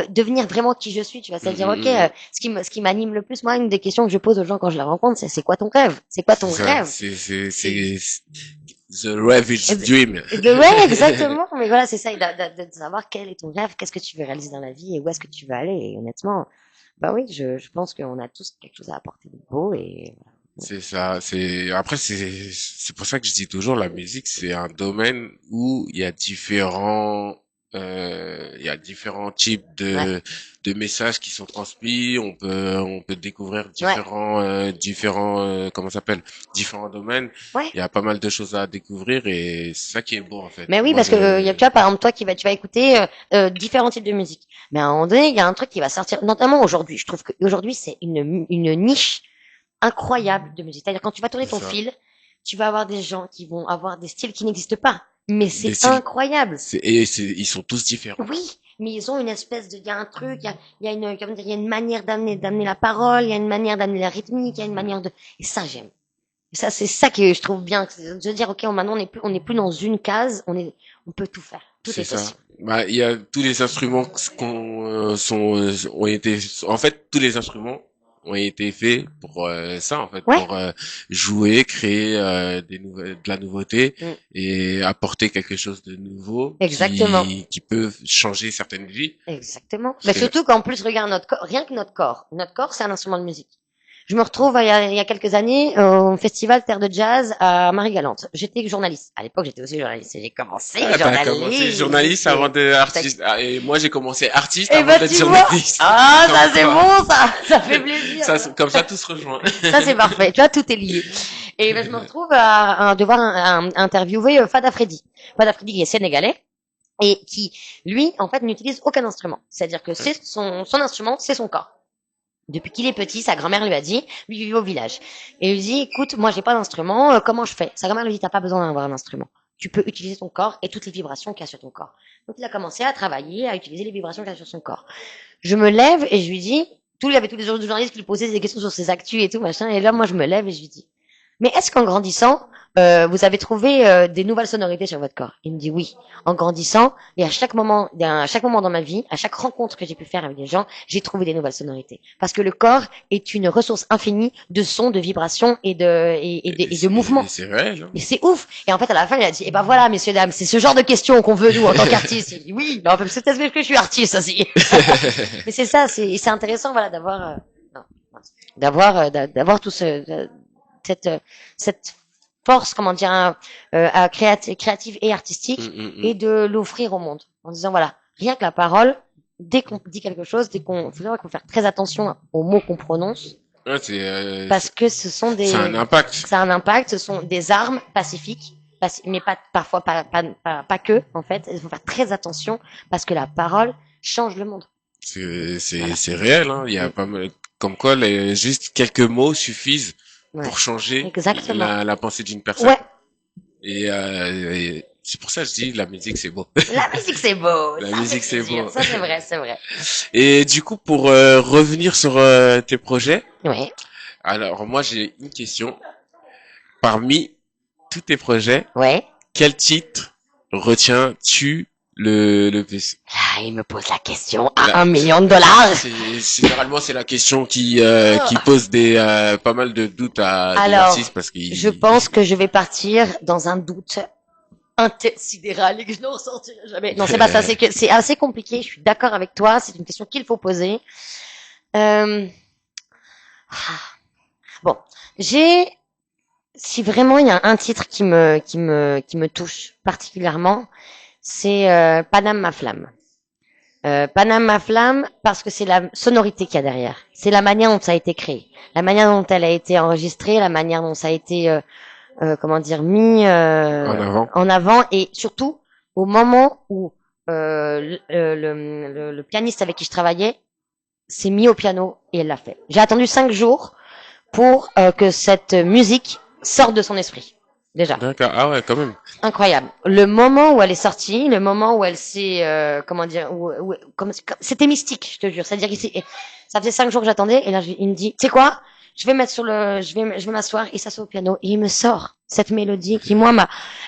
devenir vraiment qui je suis, tu vois, c'est-à-dire, OK, Mm. ce qui m'anime le plus, moi, une des questions que je pose aux gens quand je les rencontre, c'est quoi ton rêve? C'est quoi C'est ton ça, rêve? the rave is dream. Ouais, exactement. Mais voilà, c'est ça, de savoir quel est ton rêve, qu'est-ce que tu veux réaliser dans la vie et où est-ce que tu veux aller. Et honnêtement, bah oui, je pense qu'on a tous quelque chose à apporter de beau et voilà. C'est ça, après c'est pour ça que je dis toujours la musique c'est un domaine où il y a différents types Ouais, de messages qui sont transmis, on peut découvrir ouais, comment ça s'appelle, différents domaines. ouais. Il y a pas mal de choses à découvrir et c'est ça qui est beau en fait. Mais oui, Moi parce que y a, je tu vois, par exemple, toi tu vas écouter différents types de musique. Mais à un moment donné, il y a un truc qui va sortir, notamment aujourd'hui. Je trouve qu'aujourd'hui, c'est une niche incroyable de musique. C'est-à-dire quand tu vas tourner c'est ton ça. fil, tu vas avoir des gens qui vont avoir des styles qui n'existent pas. Mais Des c'est styles incroyable. ils sont tous différents. Oui, mais ils ont une espèce de, il y a un truc, il y a une, comment dire, il y a une manière d'amener la parole, il y a une manière d'amener la rythmique, il y a une manière de, et ça j'aime. Et ça, c'est ça que je trouve bien, c'est de se dire, ok, maintenant on n'est plus dans une case, on peut tout faire, tout C'est est ça. possible. Bah, il y a tous les instruments ont été, en fait, tous les instruments ont été faits pour ça, en fait, Ouais, pour jouer, créer de la nouveauté mm, et apporter quelque chose de nouveau exactement. qui peut changer certaines vies. Exactement. Parce Mais que, surtout qu'en plus, regarde notre corps, rien que notre corps. Notre corps, c'est un instrument de musique. Je me retrouve il y a quelques années au festival Terre de Jazz à Marie-Galante. J'étais journaliste. À l'époque, j'étais aussi journaliste. Et j'ai commencé ah, t'as commencé journaliste journaliste. avant d'être Tac. artiste. Ah, et moi, j'ai commencé artiste Eh avant ben, d'être tu vois. journaliste. Ah, Comme ça c'est quoi. bon, ça. Ça fait plaisir. Comme ça, tout se rejoint. Ça c'est parfait. Tu vois, tout est lié. Et ben, je me retrouve à devoir interviewer Fada Freddy. Fada Freddy qui est sénégalais et qui, lui, en fait, n'utilise aucun instrument. C'est-à-dire que c'est son instrument, c'est son corps. Depuis qu'il est petit, sa grand-mère lui a dit, lui il vivait au village. Et il lui dit, écoute, moi j'ai pas d'instrument, comment je fais? Sa grand-mère lui dit, t'as pas besoin d'avoir un instrument. Tu peux utiliser ton corps et toutes les vibrations qu'il y a sur ton corps. Donc il a commencé à travailler, à utiliser les vibrations qu'il y a sur son corps. Je me lève et je lui dis, il y avait tous les autres journalistes qui lui posaient des questions sur ses actus et tout, machin. Et là, moi je me lève et je lui dis, mais est-ce qu'en grandissant, vous avez trouvé des nouvelles sonorités sur votre corps? Il me dit oui. En grandissant, et à chaque moment dans ma vie, à chaque rencontre que j'ai pu faire avec des gens, j'ai trouvé des nouvelles sonorités. Parce que le corps est une ressource infinie de sons, de vibrations et de mouvements. C'est réel, hein. Mais c'est ouf. Et en fait, à la fin, il a dit, eh ben voilà, messieurs, dames, c'est ce genre de questions qu'on veut, nous, en tant qu'artistes. Il dit, oui, mais en fait, c'est peut-être parce que je suis artiste aussi. Mais c'est ça, c'est intéressant, voilà, non, d'avoir tout cette, cette force, comment dire, créative et artistique, Hum, hum, hum. et de l'offrir au monde. En disant, voilà, rien que la parole, dès qu'on dit quelque chose, faut faire très attention aux mots qu'on prononce, Ouais, parce que c'est un impact. ça a un impact, ce sont des armes pacifiques, mais pas, parfois pas que, en fait. Il faut faire très attention, parce que la parole change le monde. Voilà. C'est réel, hein. Il y a Mm. pas mal, comme quoi juste quelques mots suffisent Ouais. pour changer Exactement. la pensée d'une personne. Ouais. Et c'est pour ça que je dis la musique c'est beau. La musique, c'est beau. La Ça fait musique c'est plaisir. beau. Ça, c'est vrai, c'est vrai. Et du coup pour revenir sur tes projets, Ouais. alors moi j'ai une question. Parmi tous tes projets, Ouais. quel titre retiens-tu le plus? Ah, il me pose la question La- à 1 million de dollars. Généralement c'est la question qui pose pas mal de doutes à des Alors, artistes parce je qu'ils pense que je vais partir dans un doute intersidéral et que je n'en ressortirai jamais. Non, c'est pas ça. C'est que c'est assez compliqué. Je suis d'accord avec toi. C'est une question qu'il faut poser. Euh... ah, Bon, j'ai, si vraiment il y a un titre qui me touche particulièrement, c'est Paname ma flamme. Paname ma flamme parce que c'est la sonorité qu'il y a derrière. C'est la manière dont ça a été créé, la manière dont elle a été enregistrée, la manière dont ça a été, comment dire, mis en avant. en avant, et surtout au moment où le pianiste avec qui je travaillais s'est mis au piano et elle l'a fait. J'ai attendu 5 jours pour que cette musique sorte de son esprit. Déjà, D'accord. Ah ouais, quand même. incroyable. Le moment où elle est sortie, le moment où elle s'est, comment dire, c'était mystique, je te jure. C'est-à-dire que ça faisait 5 jours que j'attendais, et là il me dit, tu sais quoi, je vais m'asseoir, et s'assoit au piano, et il me sort cette mélodie qui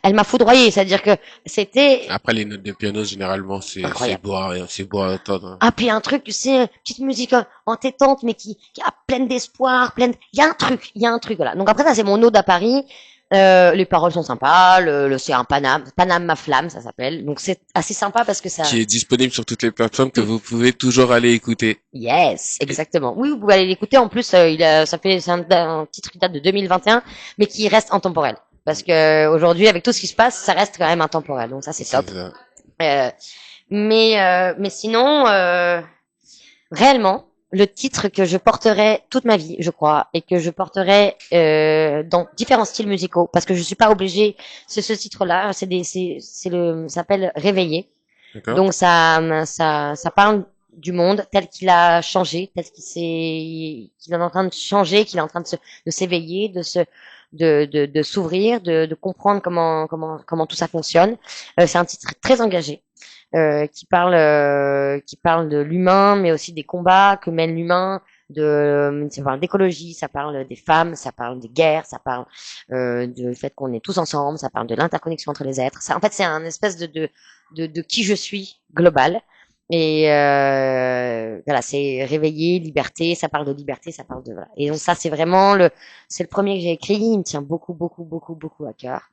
elle m'a foudroyée. C'est-à-dire que c'était Après les notes de piano, généralement, incroyable. c'est beau à entendre. Ah, puis un truc, tu sais, petite musique entêtante, mais qui a pleine d'espoir, il y a un truc, voilà. Donc après ça, c'est mon ode à Paris. Les paroles sont sympas, c'est un Paname ma flamme, ça s'appelle. Donc c'est assez sympa parce que ça, qui est disponible sur toutes les plateformes que vous pouvez toujours aller écouter. yes, Et- exactement. Oui, vous pouvez aller l'écouter. En plus, c'est un titre qui date de 2021, mais qui reste intemporel. Parce que aujourd'hui, avec tout ce qui se passe, ça reste quand même intemporel. Donc ça, c'est C'est top. ça. Euh, mais sinon, réellement, le titre que je porterai toute ma vie, je crois, et que je porterai dans différents styles musicaux, parce que je suis pas obligée. C'est ce titre-là, ça s'appelle Réveiller. D'accord? Donc ça parle du monde tel qu'il a changé, qu'il est en train de changer, qu'il est en train de s'éveiller, de s'ouvrir, de comprendre comment tout ça fonctionne. C'est un titre très engagé. Qui parle de l'humain, mais aussi des combats que mène l'humain. Ça parle d'écologie, ça parle des femmes, ça parle des guerres, ça parle du fait qu'on est tous ensemble, ça parle de l'interconnexion entre les êtres. En fait, c'est un espèce de qui je suis global. Et voilà, c'est réveiller, liberté, ça parle de liberté, ça parle de voilà. Et donc ça, c'est le premier que j'ai écrit. Il me tient beaucoup, beaucoup, beaucoup, beaucoup à cœur.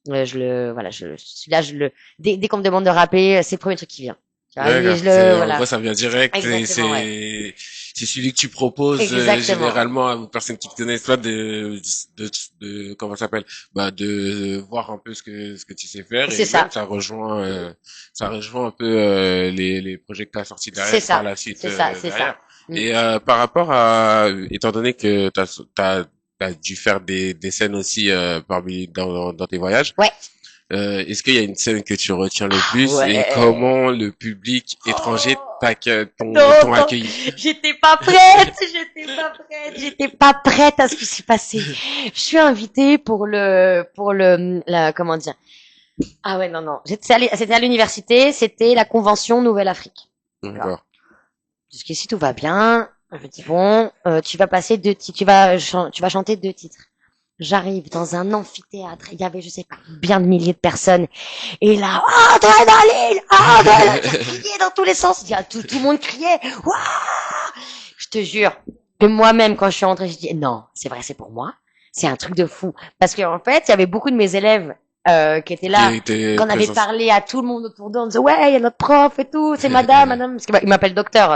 Celui-là, dès qu'on me demande de rapper, c'est le premier truc qui vient. Tu vois, D'accord. En voilà. gros, ça vient direct et Exactement, ouais. c'est celui que tu proposes Exactement. généralement aux personnes qui te connaissent pas de comment ça s'appelle de voir un peu ce que tu sais faire C'est et même ça. ça rejoint un peu les projets que tu as sortis C'est derrière par ça. la suite C'est ça. C'est derrière. ça. Mm. Et par rapport à étant donné que t'as dû faire des scènes aussi parmi dans tes voyages. Ouais. Est-ce qu'il y a une scène que tu retiens le plus et Ouais. comment le public étranger Non, t'ont non, accueilli? j'étais pas prête, j'étais pas prête à ce qui s'est passé. Je suis invitée comment dire. Ah ouais, non, non. C'était à l'université, c'était la convention Nouvelle-Afrique. Voilà. D'accord. Jusqu'ici, tout va bien. Je me dis, bon, tu vas passer tu vas chanter 2 titres. J'arrive dans un amphithéâtre, il y avait, je sais pas, bien de milliers de personnes. Et là, adrénaline, adrénaline, ça criait dans tous les sens. Tout le monde criait, waouh! Je te jure que moi-même, quand je suis rentrée, je dis, non, c'est vrai, c'est pour moi. C'est un truc de fou. Parce qu'en fait, il y avait beaucoup de mes élèves qui étaient Qui là, était qu'on avait présent. parlé à tout le monde autour d'eux, on disait, ouais, il y a notre prof et tout, c'est madame, parce qu'il m'appelle docteur,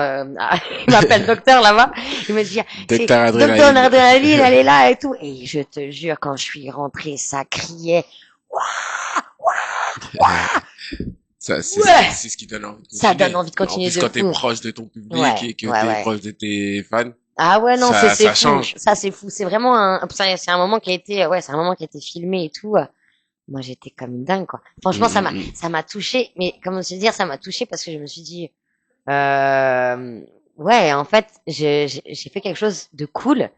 il m'appelle docteur là-bas. Il me dit, c'est Docteur docteur Adrénaline. Adrénaline, elle est là et tout. Et je te jure, quand je suis rentrée, ça criait, C'est ouais, ce qui donne envie de ça continuer. donne envie de En continuer plus, de quand t'es fou. proche de ton public Ouais, et que ouais, t'es ouais. proche de tes fans, Ah ouais, non, c'est ça fou. change. Ça, c'est fou. C'est vraiment c'est un moment qui a été, ouais, c'est un moment qui a été filmé et tout. Moi, j'étais comme une dingue, quoi. Franchement, Mm. ça m'a touché. Mais comment se dire, ça m'a touché parce que je me suis dit, euh, ouais, en fait, j'ai fait quelque chose de cool,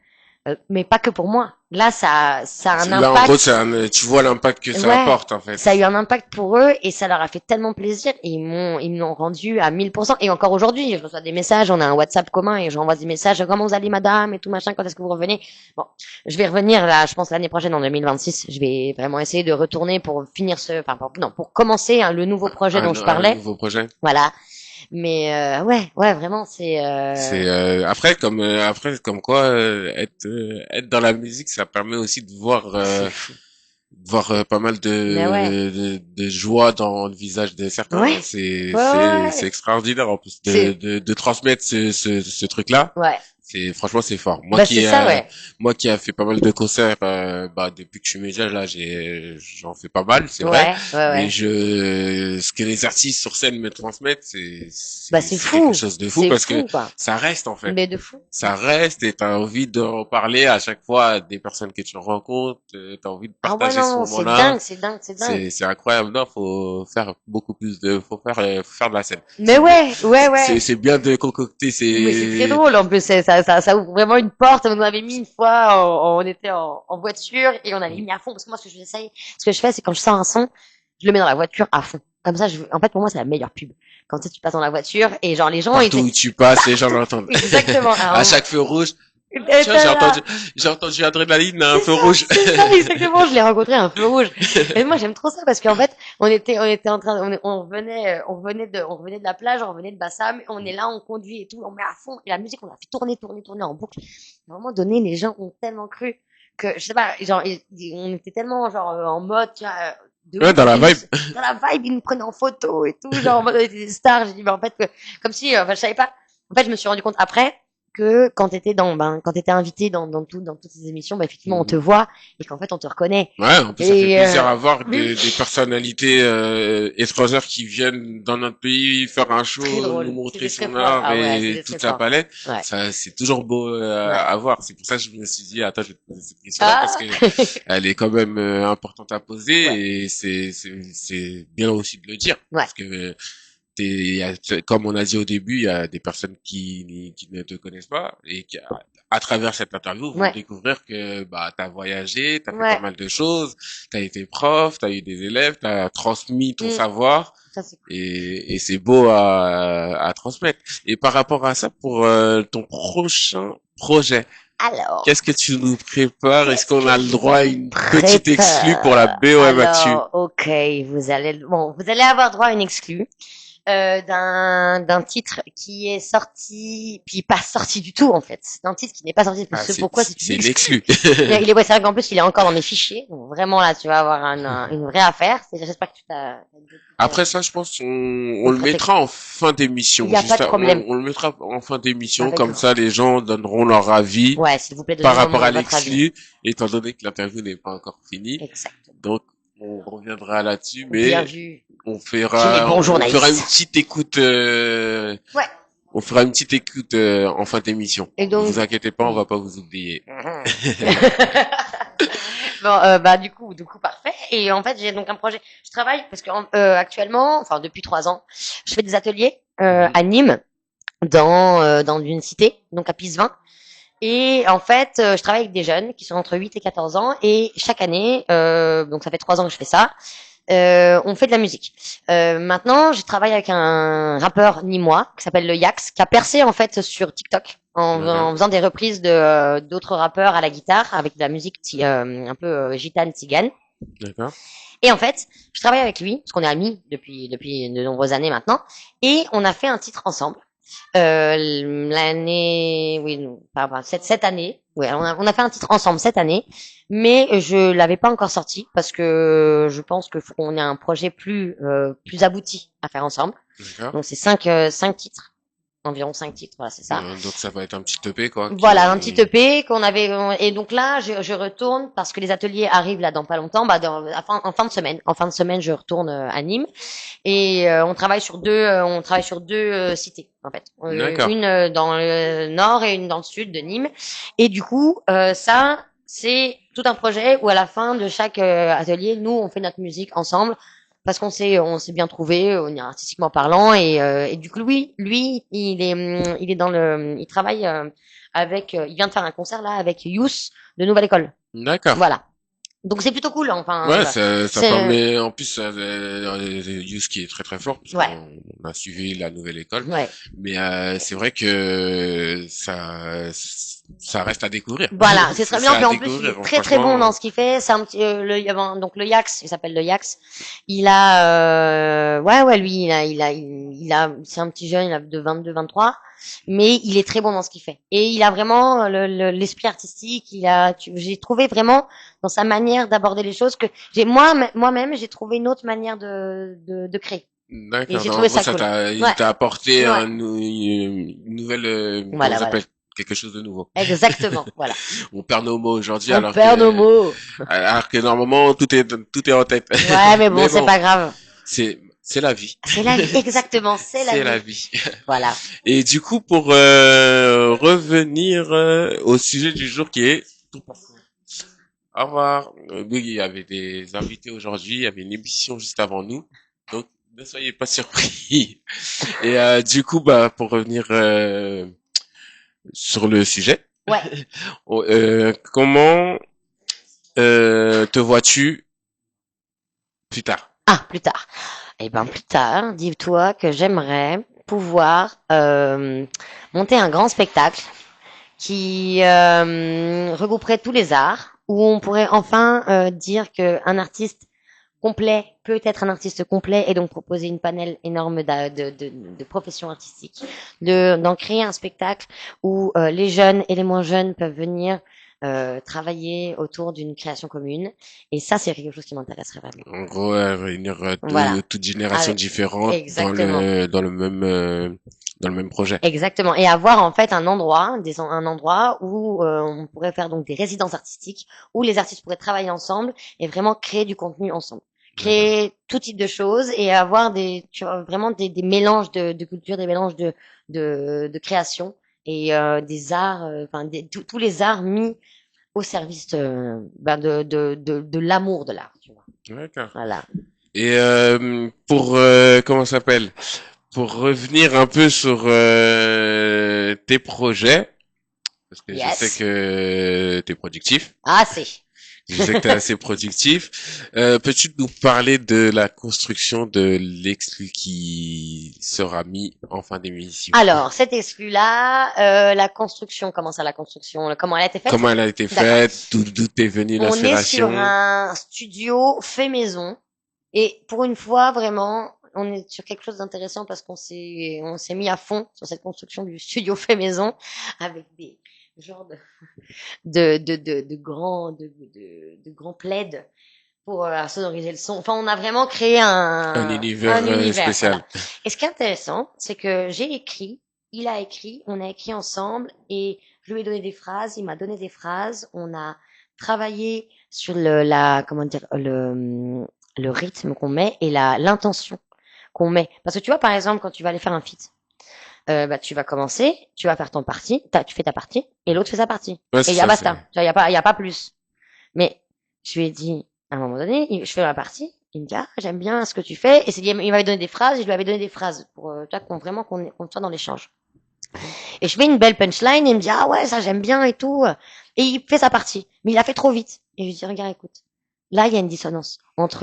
mais pas que pour moi. Là, ça a un Là, en gros, impact. tu vois l'impact que ça Ouais, apporte, en fait. ça a eu un impact pour eux et ça leur a fait tellement plaisir et ils me l'ont rendu à 1000%. Et encore aujourd'hui, je reçois des messages, on a un WhatsApp commun et j'envoie des messages, comment vous allez madame et tout machin, quand est-ce que vous revenez? Bon, je vais revenir là, je pense l'année prochaine en 2026, je vais vraiment essayer de retourner pour finir non, pour commencer le nouveau projet dont je Un parlais. nouveau projet. Voilà. Mais ouais, vraiment, C'est après comme quoi être dans la musique, ça permet aussi c'est fou. de voir pas mal Mais ouais, de joie dans le visage de certains. ouais, Hein. C'est ouais. extraordinaire en plus C'est, de transmettre ce truc-là. ouais. C'est franchement c'est fort. Bah c'est ça, ouais. Moi qui a fait pas mal de concerts depuis que je suis média là, j'en fais pas mal, c'est vrai, mais Ouais. ce que les artistes sur scène me transmettent, Bah c'est c'est quelque fou. chose de fou C'est parce que fou, quoi. ça reste en fait. Mais de fou. Ça reste et t'as envie de reparler à chaque fois à des personnes que tu rencontres, t'as envie de Ah ouais, partager ce non, c'est moment-là. dingue, c'est dingue, c'est dingue. C'est incroyable. Non, faut faire beaucoup plus faut faire de la scène. Mais ouais. C'est bien de concocter Mais c'est très drôle, en plus, ça ouvre vraiment une porte. On avait mis une fois, on était en voiture et on avait mis à fond. Parce que moi, ce que je fais, c'est quand je sors un son, je le mets dans la voiture à fond. Comme ça, en fait, pour moi, c'est la meilleure pub. Quand tu passes dans la voiture et genre les gens, Partout où tu passes, les gens l'entendent. exactement. À chaque feu rouge, Et tiens, j'ai entendu Adrénaline à un feu rouge. c'est ça, exactement. Je l'ai rencontré à un feu rouge. Et moi, j'aime trop ça parce qu'en fait, on était en train, on revenait de la plage, on revenait de Bassam, on est là, on conduit et tout, on met à fond. Et la musique, on a fait tourner en boucle. À un moment donné, les gens ont tellement cru que je sais pas, genre on était tellement genre en mode tu vois, de Ouais, ouf, dans la vibe. dans la vibe, ils nous prenaient en photo et tout, genre en mode on était des stars. J'ai dit mais en fait que comme si enfin je savais pas. En fait, je me suis rendu compte après que quand t'étais invité dans toutes ces émissions, effectivement on te Mhm. voit et qu'en fait on te reconnaît. Ouais, en plus, ça fait Et plaisir à voir oui, des personnalités étrangères qui viennent dans notre pays faire un très show, nous drôle. montrer C'était très son fort. art Ah ouais, et c'était très toute sa fort. palette. Ouais, Ça, c'est toujours beau ouais. à voir. C'est pour ça que je me suis dit, attends, je vais te poser cette question-là parce Ah, que elle est quand même importante à ouais, poser et c'est bien aussi de le dire ouais, parce que comme on a dit au début, il y a des personnes qui ne te connaissent pas et qui, à travers cette interview, vont ouais, découvrir que bah t'as voyagé, t'as fait pas ouais. mal de choses, t'as été prof, t'as eu des élèves, t'as transmis ton Mm, savoir ça c'est cool. et c'est beau à transmettre. Et par rapport à ça, pour ton prochain projet, Alors, qu'est-ce que tu nous prépares? Est-ce qu'est-ce qu'on que a le je droit à vous une petite exclue pour la prépare? BOM Actu? Alors, ok, vous allez avoir droit à une exclue. D'un titre qui est sorti, puis pas sorti du tout en fait. C'est un titre qui n'est pas sorti. Ah, Ce pourquoi c'est une c'est une exclue. exclue. Il est ouais, c'est vrai qu'en plus il est encore dans mes fichiers. Donc vraiment là, tu vas avoir une vraie affaire. J'espère que tu t'as Après ça, je pense on une le préférence. mettra en fin Il d'émission. n'y a pas de problème. On le mettra en fin d'émission, Avec comme grand. ça les gens donneront leur avis Ouais, s'il vous plaît, par donnez-moi rapport à votre avis. l'exclu, étant donné que l'interview n'est pas encore finie. Exactement. Donc on reviendra là-dessus, Bien mais vu. J'ai les bons on fera une journalistes. petite écoute Ouais. on fera une petite écoute en fin d'émission. Et Ne donc, vous inquiétez pas, on va oui. pas vous oublier. Mhm. Bon, du coup, parfait. Et en fait, j'ai donc un projet. Je travaille parce que actuellement, enfin depuis 3 ans, je fais des ateliers Mhm. à Nîmes, dans une cité, donc à Pisevin. Et en fait, je travaille avec des jeunes qui sont entre 8 et 14 ans. Et chaque année, donc ça fait 3 ans que je fais ça, on fait de la musique. Maintenant, je travaille avec un rappeur nîmois qui s'appelle le Yax, qui a percé en fait sur TikTok D'accord, en faisant des reprises de d'autres rappeurs à la guitare avec de la musique un peu gitane tzigane. d'accord, Et en fait, je travaille avec lui parce qu'on est amis depuis de nombreuses années maintenant, et on a fait un titre ensemble. L'année, oui, non, pas cette année, ouais, on a fait un titre ensemble cette année, mais je l'avais pas encore sorti parce que je pense que faut qu'on ait un projet plus abouti à faire ensemble. d'accord. Donc c'est cinq titres, environ 5 titres, voilà, c'est ça. Donc ça va être un petit EP quoi. Voilà, un petit EP qu'on avait, et donc là, je retourne parce que les ateliers arrivent là dans pas longtemps, en fin de semaine. En fin de semaine, je retourne à Nîmes et on travaille sur deux cités en fait, D'accord. une dans le nord et une dans le sud de Nîmes. Et du coup, ça, c'est tout un projet où à la fin de chaque atelier, nous, on fait notre musique ensemble parce on s'est bien trouvé, on est artistiquement parlant et du coup lui il est il travaille il vient de faire un concert là avec Youth de Nouvelle École. D'accord. Voilà. Donc c'est plutôt cool, enfin Ouais, voilà. ça C'est permet en plus Youssou qui est très très fort ouais, puisqu'on on a suivi la nouvelle école, ouais. mais c'est vrai que ça reste à découvrir. Voilà, c'est très C'est bien. à Puis en plus, il découvrir, est très très bon franchement. dans ce qu'il fait. C'est un petit, donc le Yax, il s'appelle le Yax. Il a, ouais, lui, c'est un petit jeune, il a de 22, 23, mais il est très bon dans ce qu'il fait. Et il a vraiment l'esprit artistique. J'ai trouvé vraiment dans sa manière d'aborder les choses que moi-même, j'ai trouvé une autre manière de créer. Et D'accord. j'ai Donc, en trouvé gros, ça cool. il Ouais, t'a apporté ouais. une nouvelle, comment Voilà, ça voilà. s'appelle? Quelque chose de nouveau. Exactement, voilà. On perd nos mots aujourd'hui On perd nos mots. alors que normalement tout est en tête. Ouais, mais bon, Mais c'est bon, pas grave. c'est la vie. C'est la vie, exactement, c'est la C'est la vie. vie. Voilà. Et du coup, pour revenir au sujet du jour qui est... Au revoir. Oui, il y avait des invités aujourd'hui, il y avait une émission juste avant nous, donc ne soyez pas surpris. Et du coup, bah, pour revenir sur le sujet, Ouais. comment te vois-tu plus tard? Ah, plus tard. Eh ben, plus tard, dis-toi que j'aimerais pouvoir monter un grand spectacle qui regrouperait tous les arts, où on pourrait enfin dire qu'un artiste complet peut être un artiste complet et donc proposer une panel énorme de professions artistiques, d'en créer un spectacle où les jeunes et les moins jeunes peuvent venir travailler autour d'une création commune. Et ça, c'est quelque chose qui m'intéresserait vraiment. En gros, réunir Voilà. toute génération Avec- différente Exactement. dans le même projet. Exactement. Et avoir en fait un endroit, un endroit où on pourrait faire donc des résidences artistiques, où les artistes pourraient travailler ensemble et vraiment créer du contenu ensemble. D'accord. Créer tout type de choses et avoir tu vois, vraiment des mélanges de culture, des mélanges de création et des arts, enfin tous les arts mis au service de l'amour de l'art, tu vois. D'accord. Voilà. Et pour comment ça s'appelle? Pour revenir un peu sur tes projets, parce que je sais Yes. que t'es productif. Ah, c'est. Je sais que t'es assez productif. Peux-tu nous parler de la construction de l'exclu qui sera mis en fin d'émission? Alors, cet exclu-là, la construction, comment ça, la construction, comment elle a été faite? Comment elle a été D'accord. faite? D'où est venue On est sur l'inspiration? un studio fait maison. Et pour une fois, vraiment, on est sur quelque chose d'intéressant parce on s'est mis à fond sur cette construction du studio fait maison avec des genres de grands plaids pour sonoriser le son. Enfin, on a vraiment créé Un un univers univers, spécial. voilà. Et ce qui est intéressant, c'est que j'ai écrit, il a écrit, on a écrit ensemble et je lui ai donné des phrases, il m'a donné des phrases, on a travaillé sur comment dire, le rythme qu'on met et l'intention qu'on met. Parce que tu vois, par exemple, quand tu vas aller faire un feat, bah, tu vas commencer, tu vas faire ton parti, tu fais ta partie et l'autre fait sa partie. Ouais, Et c'est il y a ça, basta. Tu vois, il y a pas plus. Mais je lui ai dit, à un moment donné, je fais ma partie, il me dit, ah, j'aime bien ce que tu fais. Et il m'avait donné des phrases, et je lui avais donné des phrases pour tu vois, vraiment qu'on soit dans l'échange. Et je fais une belle punchline, et il me dit, ah ouais, ça j'aime bien et tout. Et il fait sa partie. Mais il a fait trop vite. Et je lui dis, regarde, écoute. Là, il y a une dissonance entre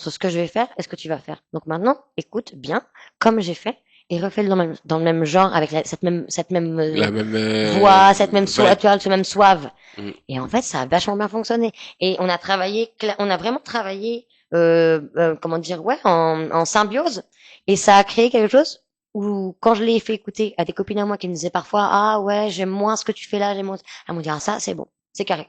ce que je vais faire et ce que tu vas faire. Donc maintenant, écoute bien, comme j'ai fait, et refais-le dans le même genre, avec cette même la même voix, cette même vibe. tu vois, ce même soave. Mm. Et en fait, ça a vachement bien fonctionné. Et on a vraiment travaillé, comment dire, ouais, en symbiose. Et ça a créé quelque chose où, quand je l'ai fait écouter à des copines à moi qui me disaient parfois, ah ouais, j'aime moins ce que tu fais là, j'aime moins, elles m'ont dit, ah ça, c'est bon, c'est carré.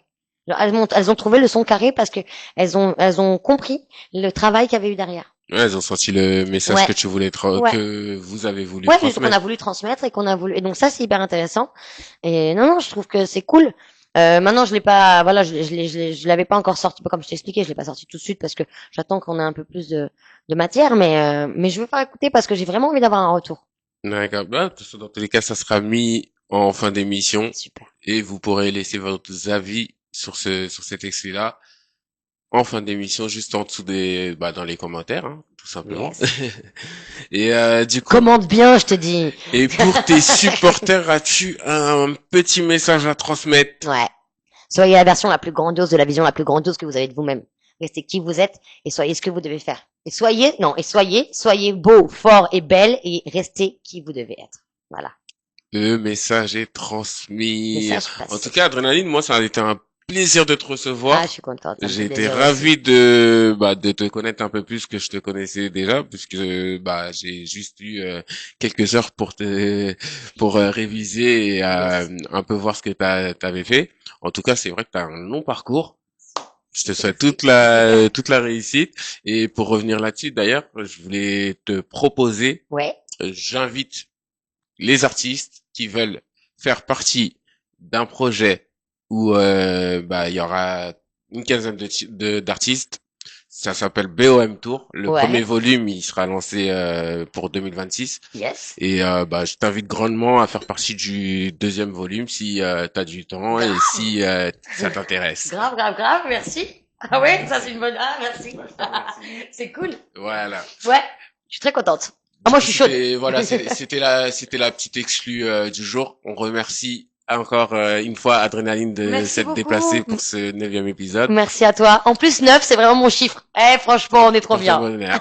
Alors, elles ont trouvé le son carré parce que elles ont compris le travail qu'il y avait eu derrière. Ouais, ils ont senti le message Ouais, que ouais. que vous avez voulu Ouais, qu'on a transmettre. voulu transmettre et qu'on a voulu. Et donc ça, c'est hyper intéressant. Et non, non, je trouve que c'est cool. Maintenant, je l'ai pas, voilà, je l'avais pas encore sorti, comme je t'ai expliqué, je l'ai pas sorti tout de suite parce que j'attends qu'on ait un peu plus de matière, mais je veux faire écouter parce que j'ai vraiment envie d'avoir un retour. D'accord. Bah, de toute façon, dans tous les cas, ça sera mis en fin d'émission Super. et vous pourrez laisser votre avis sur cet extrait-là en fin d'émission, juste en dessous dans les commentaires, hein, tout simplement. Yes. Et du coup, Commente bien, je te dis. et pour tes supporters, as-tu un petit message à transmettre? Ouais. Soyez la version la plus grandiose de la vision la plus grandiose que vous avez de vous-même. Restez qui vous êtes et soyez ce que vous devez faire. Soyez beau, fort et belle et restez qui vous devez être. Voilà. Le message est transmis. Message En tout passé. cas, Adrénaline, moi, ça a été un plaisir de te Ah, je recevoir. suis contente, ça me J'ai fait été plaisir aussi. ravi de te connaître un peu plus que je te connaissais déjà, puisque bah j'ai juste eu quelques heures pour réviser et Yes. un peu voir ce que t'avais fait. En tout cas, c'est vrai que t'as un long parcours. Je te souhaite Merci. toute la réussite. Et pour revenir là-dessus, d'ailleurs, je voulais te proposer, Ouais. j'invite les artistes qui veulent faire partie d'un projet où bah il y aura une quinzaine d'artistes. Ça s'appelle BOM Tour. Le premier Ouais. volume, il sera lancé pour 2026. Yes. Et bah je t'invite grandement à faire partie du deuxième volume si tu as du temps et Grave. si ça t'intéresse. Grave, grave, grave. Merci. Ah ouais, ça c'est une bonne. Ah, merci. C'est cool. Voilà. Ouais. Je suis très contente. Ah, Du moi, coup, je suis chaude. c'était la petite exclue du jour. On remercie encore une fois Adrénaline de Merci s'être déplacée beaucoup. pour ce neuvième épisode. Merci à toi. En plus, 9, c'est vraiment mon chiffre. Eh, franchement, on est trop Pour ton bien. bonheur.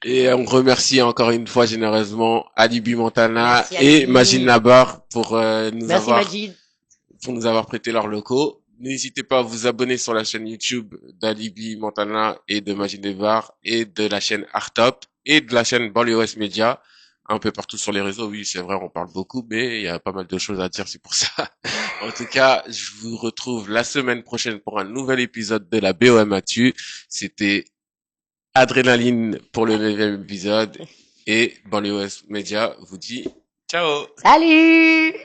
Et on remercie encore une fois généreusement Alibi Montana Merci, et Majid Alibi. Nabar Merci, Majid. pour nous avoir prêté leurs locaux. N'hésitez pas à vous abonner sur la chaîne YouTube d'Alibi Montana et de Majid Nabar et de la chaîne Artop et de la chaîne Banlieue Ouest Media. un peu partout sur les réseaux. Oui, c'est vrai, on parle beaucoup, mais il y a pas mal de choses à dire, c'est pour ça. En tout cas, je vous retrouve la semaine prochaine pour un nouvel épisode de la BOM Actu. C'était Adrénaline pour le 9e épisode et Banlieue Media vous dit ciao. Salut!